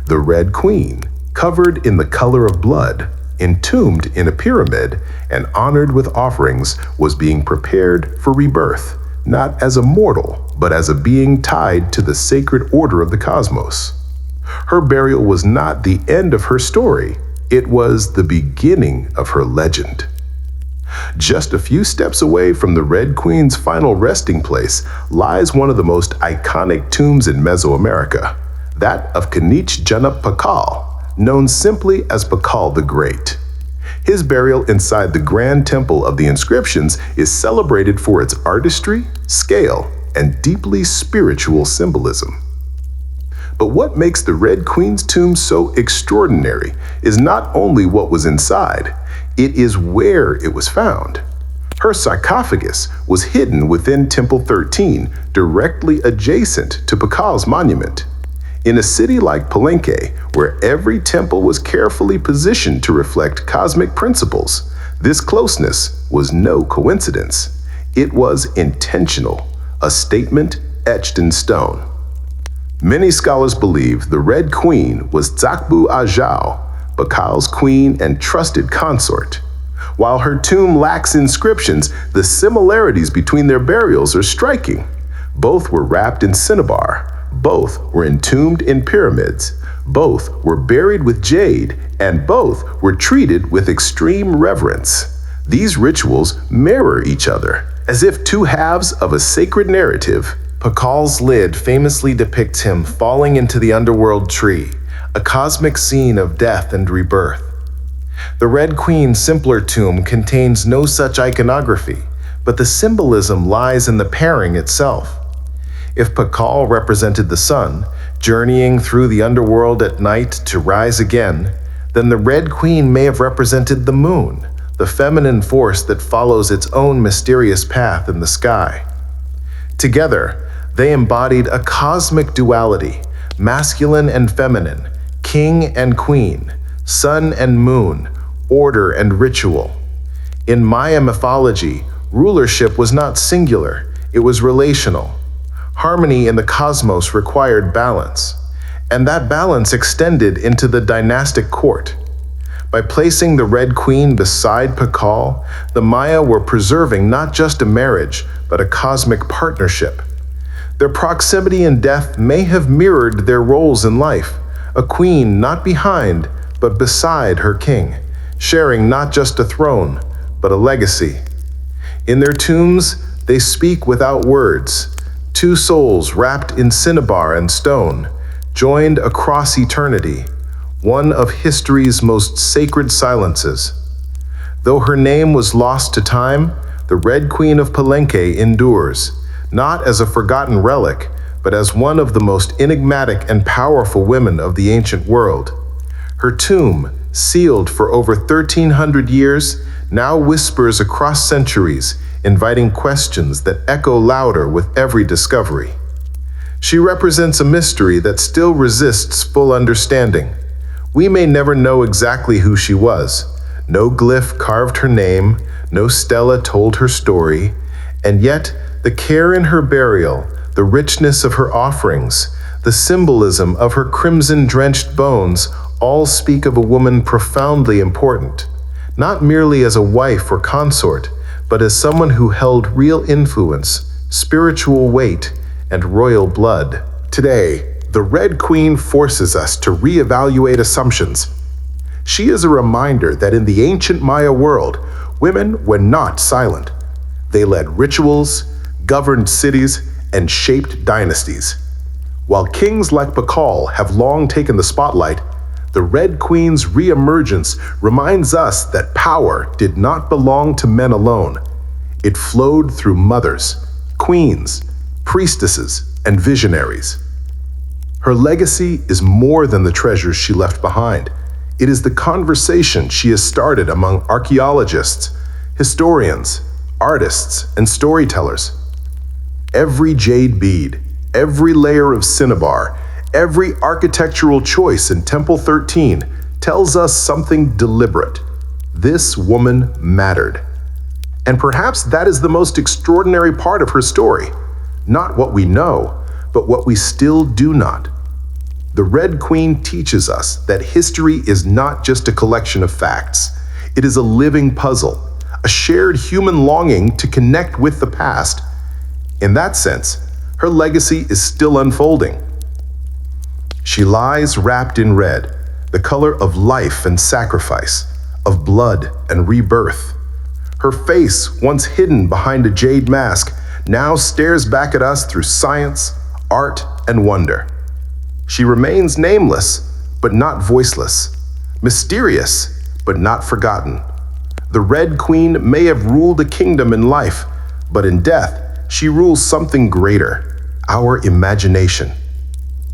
The Red Queen, covered in the color of blood, entombed in a pyramid, and honored with offerings, was being prepared for rebirth, not as a mortal, but as a being tied to the sacred order of the cosmos. Her burial was not the end of her story, it was the beginning of her legend. Just a few steps away from the Red Queen's final resting place lies one of the most iconic tombs in Mesoamerica, that of Kanich'Janap Pakal, known simply as Pakal the Great. His burial inside the Grand Temple of the Inscriptions is celebrated for its artistry, scale, and deeply spiritual symbolism. But what makes the Red Queen's tomb so extraordinary is not only what was inside, it is where it was found. Her sarcophagus was hidden within Temple 13, directly adjacent to Pakal's monument. In a city like Palenque, where every temple was carefully positioned to reflect cosmic principles, this closeness was no coincidence. It was intentional, a statement etched in stone. Many scholars believe the Red Queen was Zakbu Ajao, Pakal's queen and trusted consort. While her tomb lacks inscriptions, the similarities between their burials are striking. Both were wrapped in cinnabar, both were entombed in pyramids, both were buried with jade, and both were treated with extreme reverence. These rituals mirror each other, as if two halves of a sacred narrative. Pakal's lid famously depicts him falling into the underworld tree, a cosmic scene of death and rebirth. The Red Queen's simpler tomb contains no such iconography, but the symbolism lies in the pairing itself. If Pakal represented the sun, journeying through the underworld at night to rise again, then the Red Queen may have represented the moon, the feminine force that follows its own mysterious path in the sky. Together, they embodied a cosmic duality, masculine and feminine, king and queen, sun and moon, order and ritual. In Maya mythology, rulership was not singular, it was relational. Harmony in the cosmos required balance, and that balance extended into the dynastic court. By placing the Red Queen beside Pakal, the Maya were preserving not just a marriage, but a cosmic partnership. Their proximity in death may have mirrored their roles in life, a queen not behind, but beside her king, sharing not just a throne, but a legacy. In their tombs, they speak without words, two souls wrapped in cinnabar and stone, joined across eternity, one of history's most sacred silences. Though her name was lost to time, the Red Queen of Palenque endures, not as a forgotten relic, but as one of the most enigmatic and powerful women of the ancient world. Her tomb, sealed for over 1,300 years, now whispers across centuries, inviting questions that echo louder with every discovery. She represents a mystery that still resists full understanding. We may never know exactly who she was. No glyph carved her name, no stela told her story, And yet, the care in her burial, the richness of her offerings, the symbolism of her crimson-drenched bones all speak of a woman profoundly important, not merely as a wife or consort, but as someone who held real influence, spiritual weight, and royal blood. Today, the Red Queen forces us to reevaluate assumptions. She is a reminder that in the ancient Maya world, women were not silent. They led rituals, governed cities, and shaped dynasties. While kings like Pakal have long taken the spotlight, the Red Queen's reemergence reminds us that power did not belong to men alone. It flowed through mothers, queens, priestesses, and visionaries. Her legacy is more than the treasures she left behind. It is the conversation she has started among archaeologists, historians, artists, and storytellers. Every jade bead, every layer of cinnabar, every architectural choice in Temple 13 tells us something deliberate. This woman mattered. And perhaps that is the most extraordinary part of her story. Not what we know, but what we still do not. The Red Queen teaches us that history is not just a collection of facts. It is a living puzzle, a shared human longing to connect with the past. In that sense, her legacy is still unfolding. She lies wrapped in red, the color of life and sacrifice, of blood and rebirth. Her face, once hidden behind a jade mask, now stares back at us through science, art, and wonder. She remains nameless, but not voiceless, mysterious, but not forgotten. The Red Queen may have ruled a kingdom in life, but in death, she rules something greater, our imagination.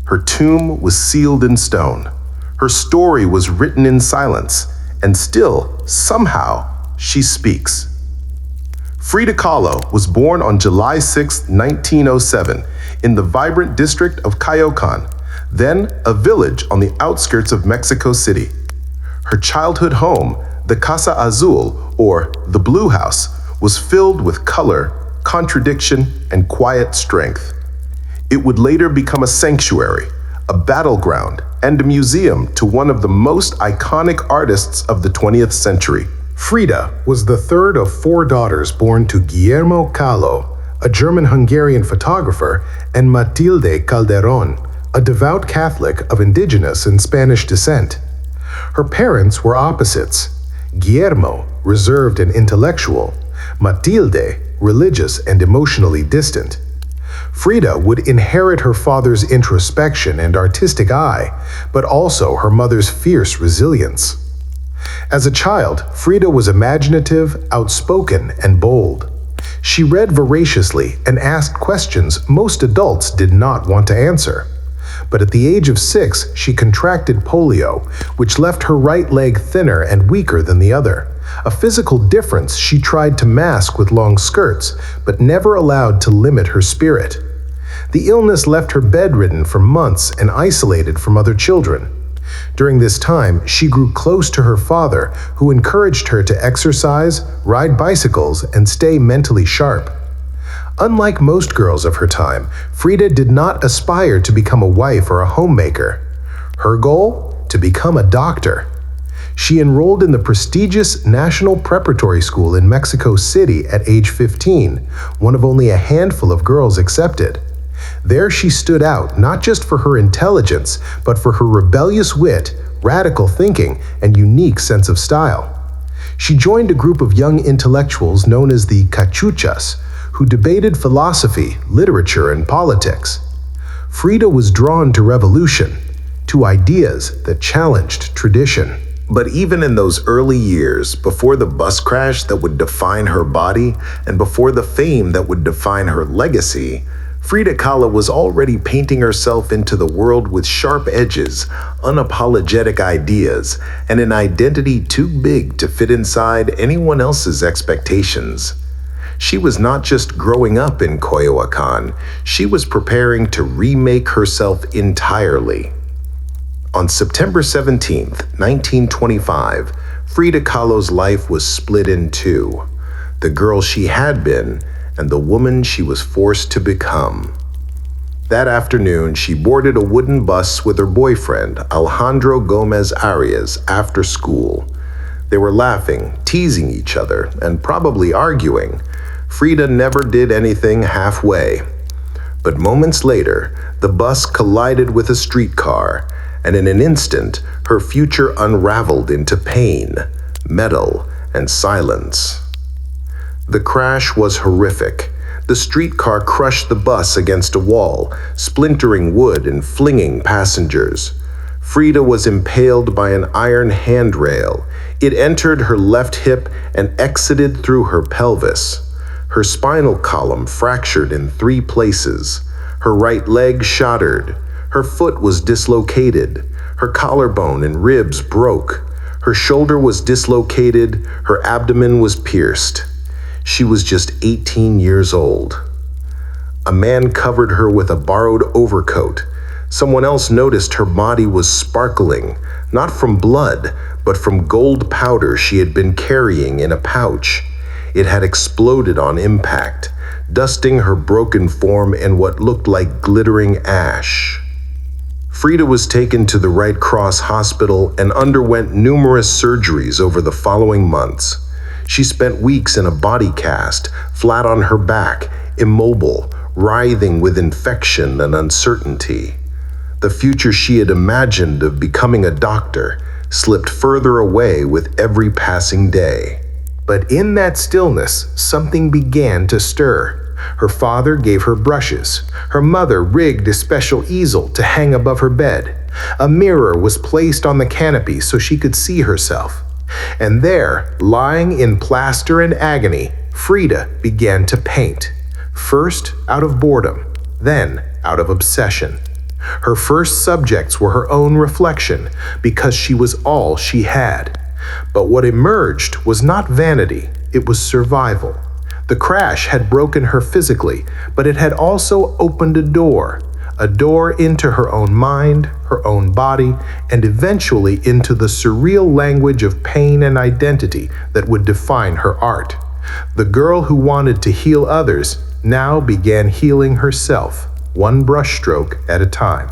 Her tomb was sealed in stone. Her story was written in silence, and still, somehow, she speaks. Frida Kahlo was born on July 6, 1907, in the vibrant district of Cayocan, then a village on the outskirts of Mexico City. Her childhood home, the Casa Azul, or the Blue House, was filled with color, contradiction, and quiet strength. It would later become a sanctuary, a battleground, and a museum to one of the most iconic artists of the 20th century. Frida was the third of 4 daughters born to Guillermo Kahlo, a German-Hungarian photographer, and Matilde Calderón, a devout Catholic of indigenous and Spanish descent. Her parents were opposites. Guillermo, reserved and intellectual; Matilde, religious and emotionally distant. Frida would inherit her father's introspection and artistic eye, but also her mother's fierce resilience. As a child, Frida was imaginative, outspoken, and bold. She read voraciously and asked questions most adults did not want to answer. But at the age of 6, she contracted polio, which left her right leg thinner and weaker than the other, a physical difference she tried to mask with long skirts, but never allowed to limit her spirit. The illness left her bedridden for months and isolated from other children. During this time, she grew close to her father, who encouraged her to exercise, ride bicycles, and stay mentally sharp. Unlike most girls of her time, Frida did not aspire to become a wife or a homemaker. Her goal? To become a doctor. She enrolled in the prestigious National Preparatory School in Mexico City at age 15, one of only a handful of girls accepted. There she stood out not just for her intelligence, but for her rebellious wit, radical thinking, and unique sense of style. She joined a group of young intellectuals known as the Cachuchas, who debated philosophy, literature, and politics. Frida was drawn to revolution, to ideas that challenged tradition. But even in those early years, before the bus crash that would define her body, and before the fame that would define her legacy, Frida Kahlo was already painting herself into the world with sharp edges, unapologetic ideas, and an identity too big to fit inside anyone else's expectations. She was not just growing up in Coyoacán, she was preparing to remake herself entirely. On September 17, 1925, Frida Kahlo's life was split in two: the girl she had been and the woman she was forced to become. That afternoon, she boarded a wooden bus with her boyfriend, Alejandro Gomez Arias, after school. They were laughing, teasing each other, and probably arguing. Frida never did anything halfway. But moments later, the bus collided with a streetcar, and in an instant, her future unraveled into pain, metal, and silence. The crash was horrific. The streetcar crushed the bus against a wall, splintering wood and flinging passengers. Frida was impaled by an iron handrail. It entered her left hip and exited through her pelvis. Her spinal column fractured in 3 places. Her right leg shattered. Her foot was dislocated. Her collarbone and ribs broke. Her shoulder was dislocated. Her abdomen was pierced. She was just 18 years old. A man covered her with a borrowed overcoat. Someone else noticed her body was sparkling, not from blood, but from gold powder she had been carrying in a pouch. It had exploded on impact, dusting her broken form in what looked like glittering ash. Frida was taken to the Red Cross Hospital and underwent numerous surgeries over the following months. She spent weeks in a body cast, flat on her back, immobile, writhing with infection and uncertainty. The future she had imagined of becoming a doctor slipped further away with every passing day. But in that stillness, something began to stir. Her father gave her brushes. Her mother rigged a special easel to hang above her bed. A mirror was placed on the canopy so she could see herself. And there, lying in plaster and agony, Frida began to paint. First out of boredom, then out of obsession. Her first subjects were her own reflection, because she was all she had. But what emerged was not vanity, it was survival. The crash had broken her physically, but it had also opened a door into her own mind, her own body, and eventually into the surreal language of pain and identity that would define her art. The girl who wanted to heal others now began healing herself, one brushstroke at a time.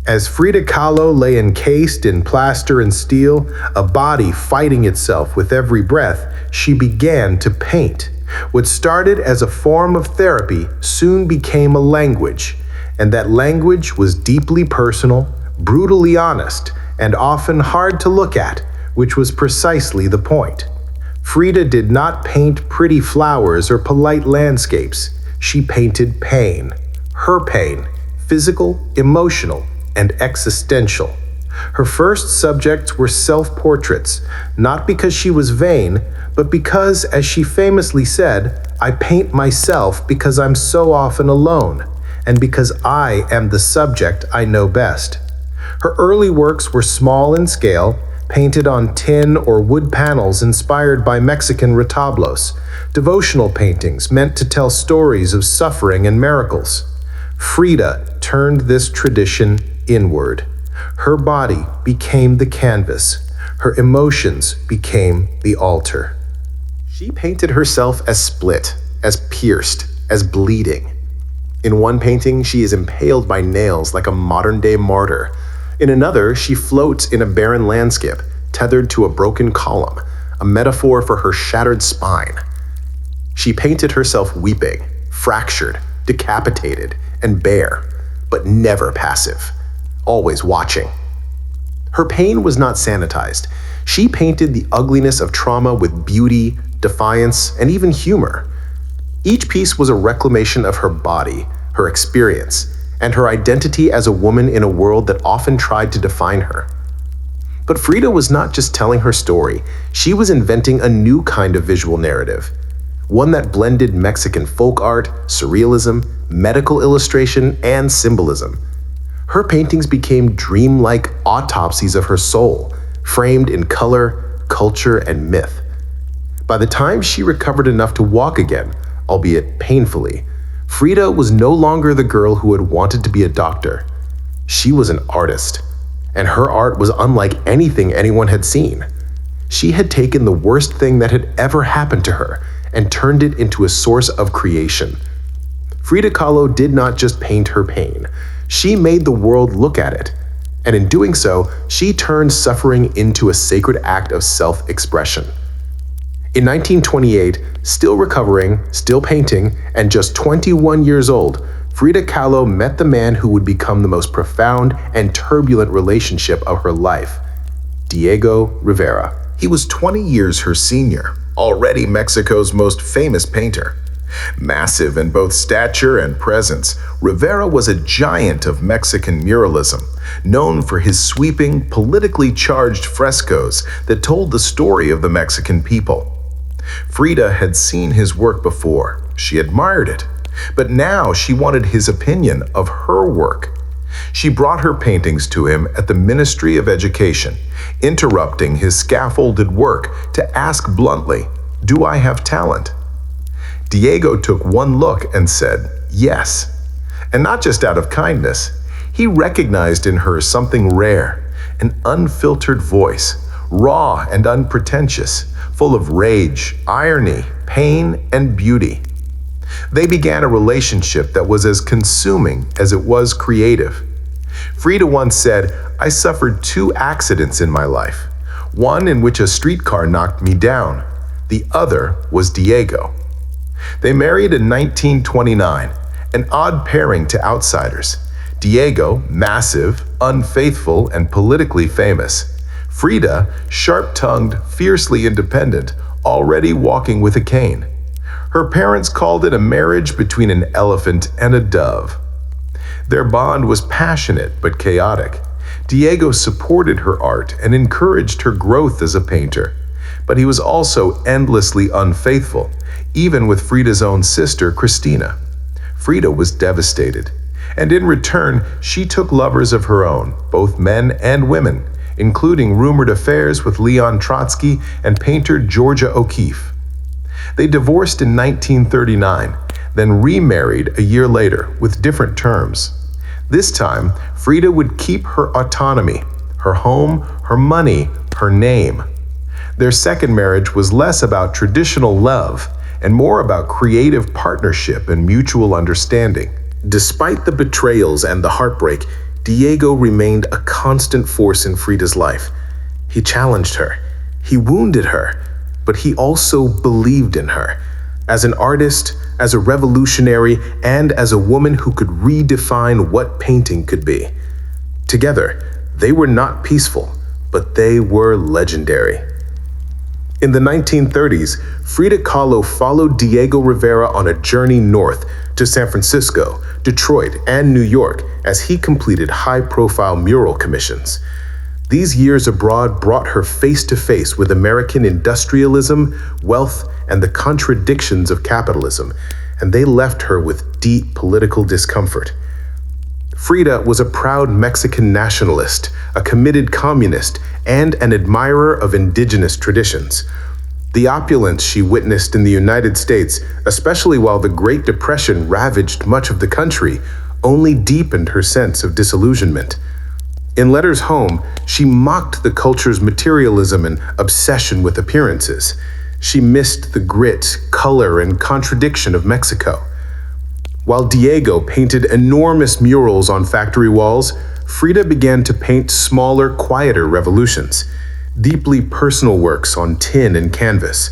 As Frida Kahlo lay encased in plaster and steel, a body fighting itself with every breath, she began to paint. What started as a form of therapy soon became a language, and that language was deeply personal, brutally honest, and often hard to look at, which was precisely the point. Frida did not paint pretty flowers or polite landscapes. She painted pain. Her pain, physical, emotional, and existential. Her first subjects were self-portraits, not because she was vain, but because, as she famously said, "I paint myself because I'm so often alone, and because I am the subject I know best." Her early works were small in scale, painted on tin or wood panels inspired by Mexican retablos, devotional paintings meant to tell stories of suffering and miracles. Frida turned this tradition inward. Her body became the canvas. Her emotions became the altar. She painted herself as split, as pierced, as bleeding. In one painting, she is impaled by nails like a modern-day martyr. In another, she floats in a barren landscape, tethered to a broken column, a metaphor for her shattered spine. She painted herself weeping, fractured, decapitated, and bare, but never passive, always watching. Her pain was not sanitized. She painted the ugliness of trauma with beauty, defiance, and even humor. Each piece was a reclamation of her body, her experience, and her identity as a woman in a world that often tried to define her. But Frida was not just telling her story, she was inventing a new kind of visual narrative, one that blended Mexican folk art, surrealism, medical illustration, and symbolism. Her paintings became dreamlike autopsies of her soul, framed in color, culture, and myth. By the time she recovered enough to walk again, albeit painfully, Frida was no longer the girl who had wanted to be a doctor. She was an artist, and her art was unlike anything anyone had seen. She had taken the worst thing that had ever happened to her and turned it into a source of creation. Frida Kahlo did not just paint her pain, she made the world look at it. And in doing so, she turned suffering into a sacred act of self-expression. In 1928, still recovering, still painting, and just 21 years old, Frida Kahlo met the man who would become the most profound and turbulent relationship of her life, Diego Rivera. He was 20 years her senior, already Mexico's most famous painter. Massive in both stature and presence, Rivera was a giant of Mexican muralism, known for his sweeping, politically charged frescoes that told the story of the Mexican people. Frida had seen his work before. She admired it, but now she wanted his opinion of her work. She brought her paintings to him at the Ministry of Education, interrupting his scaffolded work to ask bluntly, "Do I have talent?" Diego took one look and said, "Yes." And not just out of kindness. He recognized in her something rare, an unfiltered voice, raw and unpretentious, full of rage, irony, pain, and beauty. They began a relationship that was as consuming as it was creative. Frida once said, "I suffered 2 accidents in my life, one in which a streetcar knocked me down. The other was Diego." They married in 1929, an odd pairing to outsiders. Diego, massive, unfaithful, and politically famous. Frida, sharp-tongued, fiercely independent, already walking with a cane. Her parents called it a marriage between an elephant and a dove. Their bond was passionate but chaotic. Diego supported her art and encouraged her growth as a painter, but he was also endlessly unfaithful, even with Frida's own sister, Cristina. Frida was devastated, and in return, she took lovers of her own, both men and women, including rumored affairs with Leon Trotsky and painter Georgia O'Keeffe. They divorced in 1939, then remarried a year later with different terms. This time, Frida would keep her autonomy, her home, her money, her name. Their second marriage was less about traditional love and more about creative partnership and mutual understanding. Despite the betrayals and the heartbreak, Diego remained a constant force in Frida's life. He challenged her, he wounded her, but he also believed in her. As an artist, as a revolutionary, and as a woman who could redefine what painting could be. Together, they were not peaceful, but they were legendary. In the 1930s, Frida Kahlo followed Diego Rivera on a journey north to San Francisco, Detroit, and New York as he completed high-profile mural commissions. These years abroad brought her face-to-face with American industrialism, wealth, and the contradictions of capitalism, and they left her with deep political discomfort. Frida was a proud Mexican nationalist, a committed communist, and an admirer of indigenous traditions. The opulence she witnessed in the United States, especially while the Great Depression ravaged much of the country, only deepened her sense of disillusionment. In letters home, she mocked the culture's materialism and obsession with appearances. She missed the grit, color, and contradiction of Mexico. While Diego painted enormous murals on factory walls, Frida began to paint smaller, quieter revolutions, deeply personal works on tin and canvas.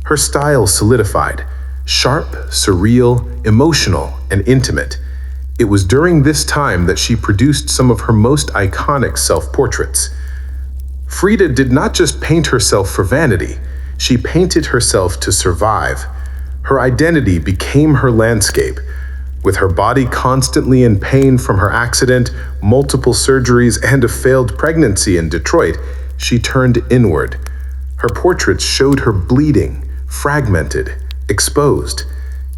Her style solidified, sharp, surreal, emotional, and intimate. It was during this time that she produced some of her most iconic self-portraits. Frida did not just paint herself for vanity, she painted herself to survive. Her identity became her landscape. With her body constantly in pain from her accident, multiple surgeries, and a failed pregnancy in Detroit, she turned inward. Her portraits showed her bleeding, fragmented, exposed.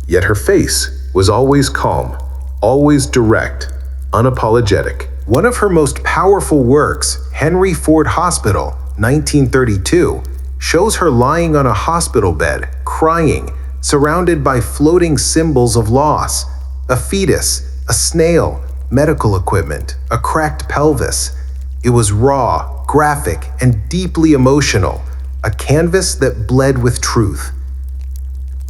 Yet her face was always calm, always direct, unapologetic. One of her most powerful works, Henry Ford Hospital, 1932, shows her lying on a hospital bed, crying, surrounded by floating symbols of loss. A fetus, a snail, medical equipment, a cracked pelvis. It was raw, graphic, and deeply emotional, a canvas that bled with truth.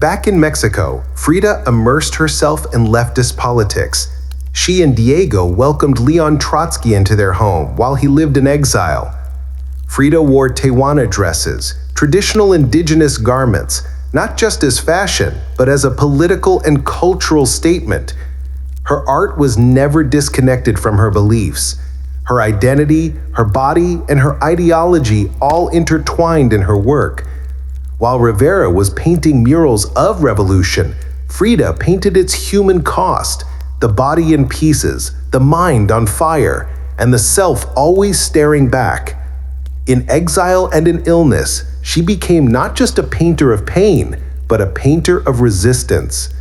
Back in Mexico, Frida immersed herself in leftist politics. She and Diego welcomed Leon Trotsky into their home while he lived in exile. Frida wore Tehuana dresses, traditional indigenous garments, not just as fashion, but as a political and cultural statement. Her art was never disconnected from her beliefs. Her identity, her body, and her ideology all intertwined in her work. While Rivera was painting murals of revolution, Frida painted its human cost, the body in pieces, the mind on fire, and the self always staring back. In exile and in illness, she became not just a painter of pain, but a painter of resistance.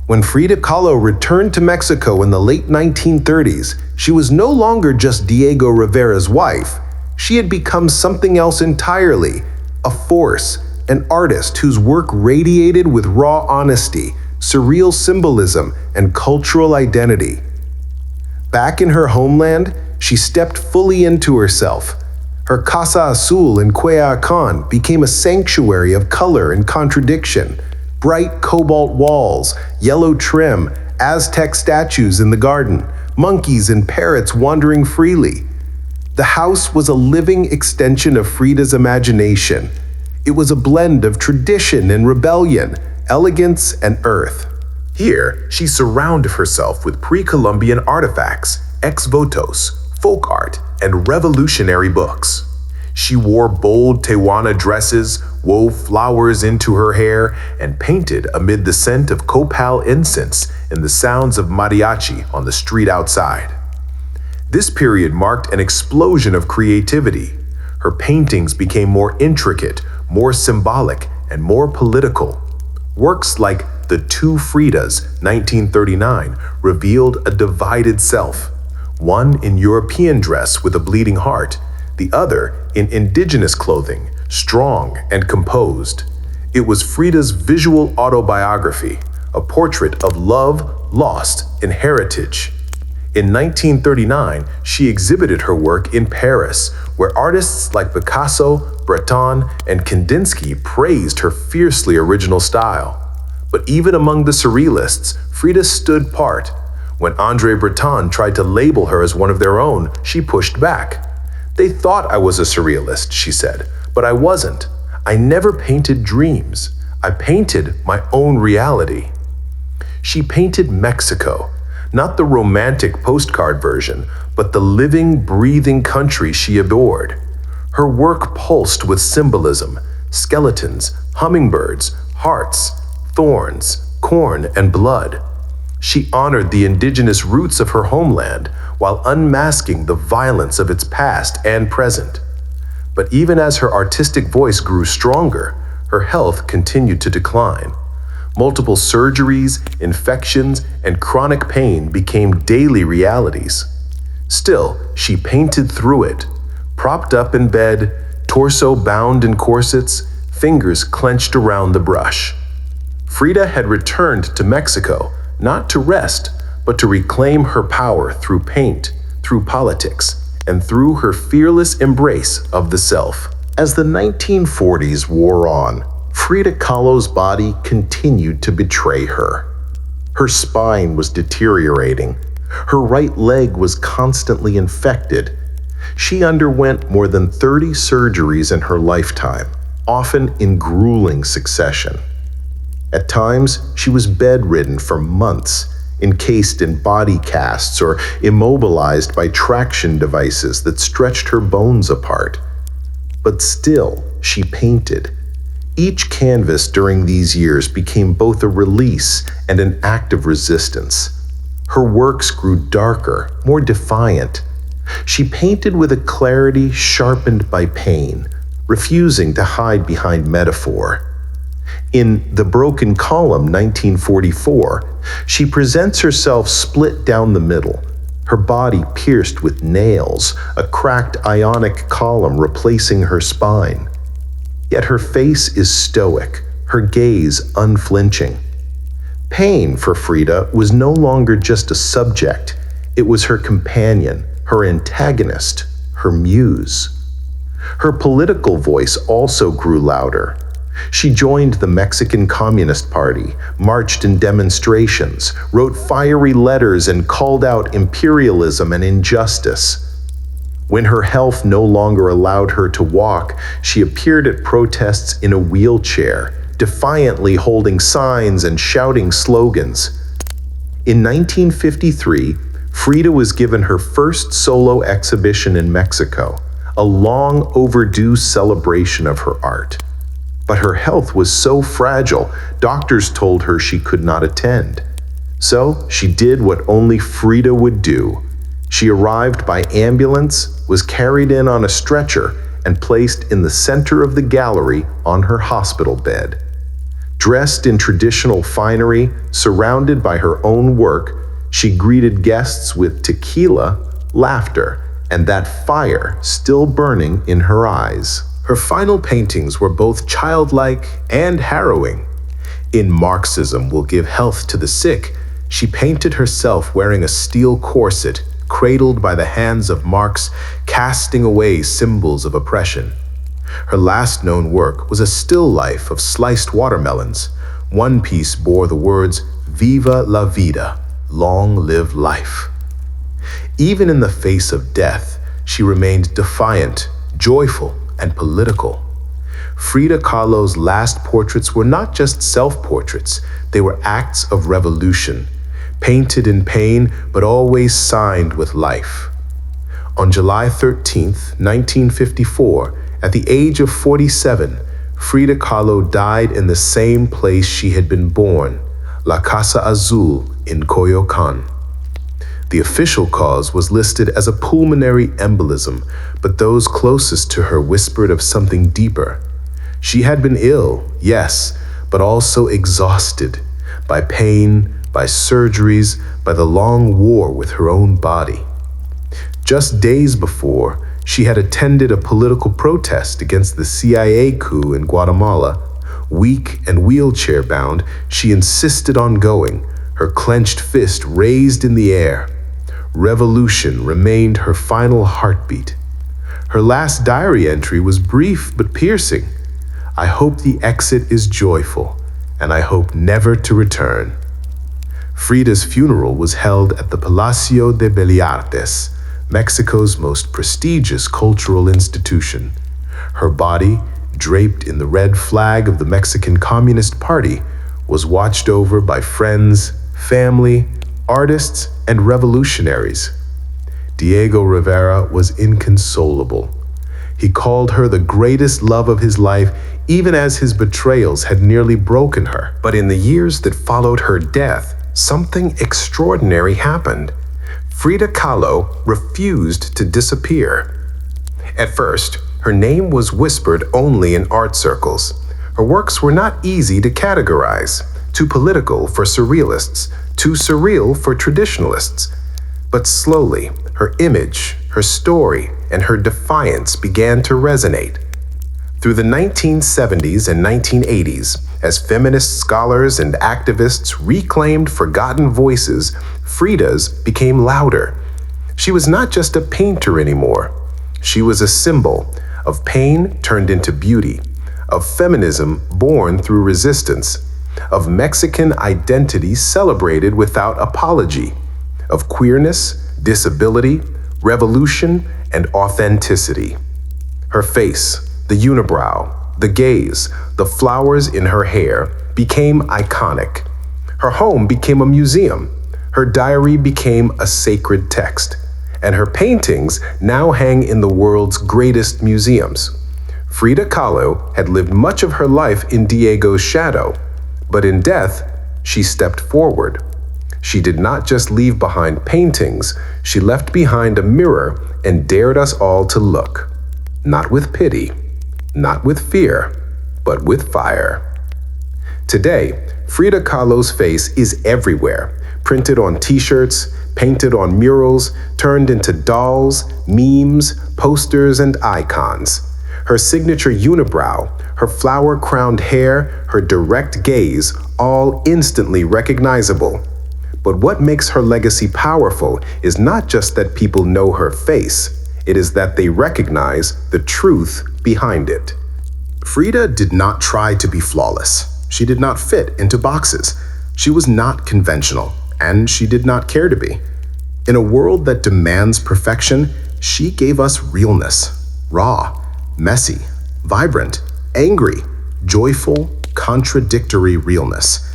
When Frida Kahlo returned to Mexico in the late 1930s, she was no longer just Diego Rivera's wife. She had become something else entirely, a force, an artist whose work radiated with raw honesty, surreal symbolism, and cultural identity. Back in her homeland, she stepped fully into herself. Her Casa Azul in Cuyoacan became a sanctuary of color and contradiction. Bright cobalt walls, yellow trim, Aztec statues in the garden, monkeys and parrots wandering freely. The house was a living extension of Frida's imagination. It was a blend of tradition and rebellion, elegance and earth. Here, she surrounded herself with pre-Columbian artifacts, ex-votos, folk art, and revolutionary books. She wore bold Tehuana dresses, wove flowers into her hair, and painted amid the scent of copal incense and the sounds of mariachi on the street outside. This period marked an explosion of creativity. Her paintings became more intricate, more symbolic, and more political. Works like The Two Fridas, 1939, revealed a divided self, one in European dress with a bleeding heart, the other in indigenous clothing, strong and composed. It was Frida's visual autobiography, a portrait of love, lost, and heritage. In 1939, she exhibited her work in Paris, where artists like Picasso, Breton, and Kandinsky praised her fiercely original style. But even among the surrealists, Frida stood apart. When André Breton tried to label her as one of their own, she pushed back. "They thought I was a surrealist," she said, "but I wasn't. I never painted dreams. I painted my own reality." She painted Mexico, not the romantic postcard version, but the living, breathing country she adored. Her work pulsed with symbolism, skeletons, hummingbirds, hearts, thorns, corn, and blood. She honored the indigenous roots of her homeland while unmasking the violence of its past and present. But even as her artistic voice grew stronger, her health continued to decline. Multiple surgeries, infections, and chronic pain became daily realities. Still, she painted through it, propped up in bed, torso bound in corsets, fingers clenched around the brush. Frida had returned to Mexico, not to rest, but to reclaim her power through paint, through politics, and through her fearless embrace of the self. As the 1940s wore on, Frida Kahlo's body continued to betray her. Her spine was deteriorating. Her right leg was constantly infected. She underwent more than 30 surgeries in her lifetime, often in grueling succession. At times, she was bedridden for months, encased in body casts or immobilized by traction devices that stretched her bones apart. But still, she painted. Each canvas during these years became both a release and an act of resistance. Her works grew darker, more defiant. She painted with a clarity sharpened by pain, refusing to hide behind metaphor. In The Broken Column, 1944, she presents herself split down the middle, her body pierced with nails, a cracked ionic column replacing her spine. Yet her face is stoic, her gaze unflinching. Pain for Frida was no longer just a subject, it was her companion, her antagonist, her muse. Her political voice also grew louder. She joined the Mexican Communist Party, marched in demonstrations, wrote fiery letters, and called out imperialism and injustice. When her health no longer allowed her to walk, she appeared at protests in a wheelchair, defiantly holding signs and shouting slogans. In 1953, Frida was given her first solo exhibition in Mexico, a long overdue celebration of her art. But her health was so fragile, doctors told her she could not attend. So she did what only Frida would do. She arrived by ambulance, was carried in on a stretcher, and placed in the center of the gallery on her hospital bed. Dressed in traditional finery, surrounded by her own work, she greeted guests with tequila, laughter, and that fire still burning in her eyes. Her final paintings were both childlike and harrowing. In Marxism Will Give Health to the Sick, she painted herself wearing a steel corset, cradled by the hands of Marx, casting away symbols of oppression. Her last known work was a still life of sliced watermelons. One piece bore the words, "Viva la vida," long live life. Even in the face of death, she remained defiant, joyful, and political. Frida Kahlo's last portraits were not just self-portraits, they were acts of revolution, painted in pain but always signed with life. On July 13, 1954, at the age of 47, Frida Kahlo died in the same place she had been born, La Casa Azul in Coyoacán. The official cause was listed as a pulmonary embolism, but those closest to her whispered of something deeper. She had been ill, yes, but also exhausted by pain, by surgeries, by the long war with her own body. Just days before, she had attended a political protest against the CIA coup in Guatemala. Weak and wheelchair-bound, she insisted on going, her clenched fist raised in the air. Revolution remained her final heartbeat. Her last diary entry was brief but piercing. "I hope the exit is joyful, and I hope never to return." Frida's funeral was held at the Palacio de Bellas Artes, Mexico's most prestigious cultural institution. Her body, draped in the red flag of the Mexican Communist Party, was watched over by friends, family, artists, and revolutionaries. Diego Rivera was inconsolable. He called her the greatest love of his life, even as his betrayals had nearly broken her. But in the years that followed her death, something extraordinary happened. Frida Kahlo refused to disappear. At first, her name was whispered only in art circles. Her works were not easy to categorize, too political for surrealists, too surreal for traditionalists. But slowly, her image, her story, and her defiance began to resonate. Through the 1970s and 1980s, as feminist scholars and activists reclaimed forgotten voices, Frida's became louder. She was not just a painter anymore. She was a symbol of pain turned into beauty, of feminism born through resistance, of Mexican identity celebrated without apology, of queerness, disability, revolution, and authenticity. Her face, the unibrow, the gaze, the flowers in her hair became iconic. Her home became a museum. Her diary became a sacred text. And her paintings now hang in the world's greatest museums. Frida Kahlo had lived much of her life in Diego's shadow, but in death, she stepped forward. She did not just leave behind paintings, she left behind a mirror and dared us all to look. Not with pity, not with fear, but with fire. Today, Frida Kahlo's face is everywhere, printed on t-shirts, painted on murals, turned into dolls, memes, posters, and icons. Her signature unibrow, her flower-crowned hair, her direct gaze, all instantly recognizable. But what makes her legacy powerful is not just that people know her face, it is that they recognize the truth behind it. Frida did not try to be flawless. She did not fit into boxes. She was not conventional, and she did not care to be. In a world that demands perfection, she gave us realness, raw, messy, vibrant, angry, joyful, contradictory realness.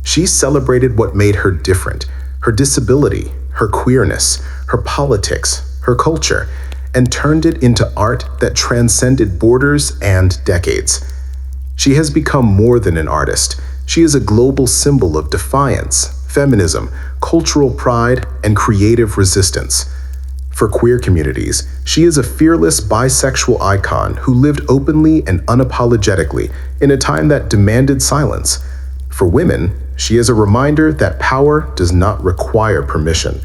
She celebrated what made her different, her disability, her queerness, her politics, her culture, and turned it into art that transcended borders and decades. She has become more than an artist. She is a global symbol of defiance, feminism, cultural pride, and creative resistance. For queer communities, she is a fearless bisexual icon who lived openly and unapologetically in a time that demanded silence. For women, she is a reminder that power does not require permission.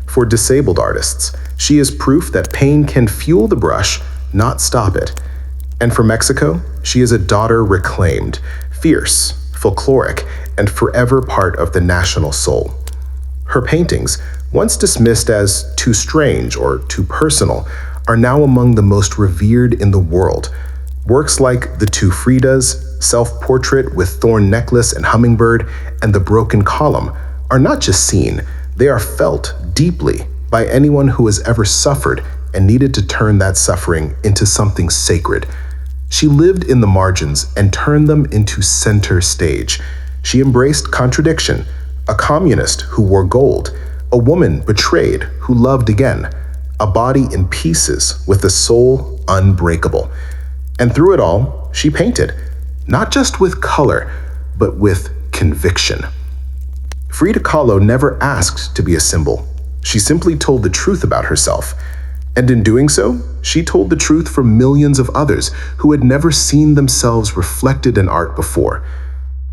For disabled artists, she is proof that pain can fuel the brush, not stop it. And for Mexico, she is a daughter reclaimed, fierce, folkloric, and forever part of the national soul. Her paintings, once dismissed as too strange or too personal, are now among the most revered in the world. Works like the two Fridas, self-portrait with thorn necklace and hummingbird, and the broken column are not just seen, they are felt deeply by anyone who has ever suffered and needed to turn that suffering into something sacred. She lived in the margins and turned them into center stage. She embraced contradiction, a communist who wore gold, a woman betrayed who loved again, a body in pieces with a soul unbreakable. And through it all, she painted, not just with color, but with conviction. Frida Kahlo never asked to be a symbol. She simply told the truth about herself. And in doing so, she told the truth for millions of others who had never seen themselves reflected in art before.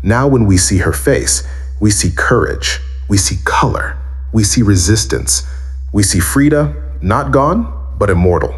Now when we see her face, we see courage, we see color, we see resistance. We see Frida, not gone, but immortal.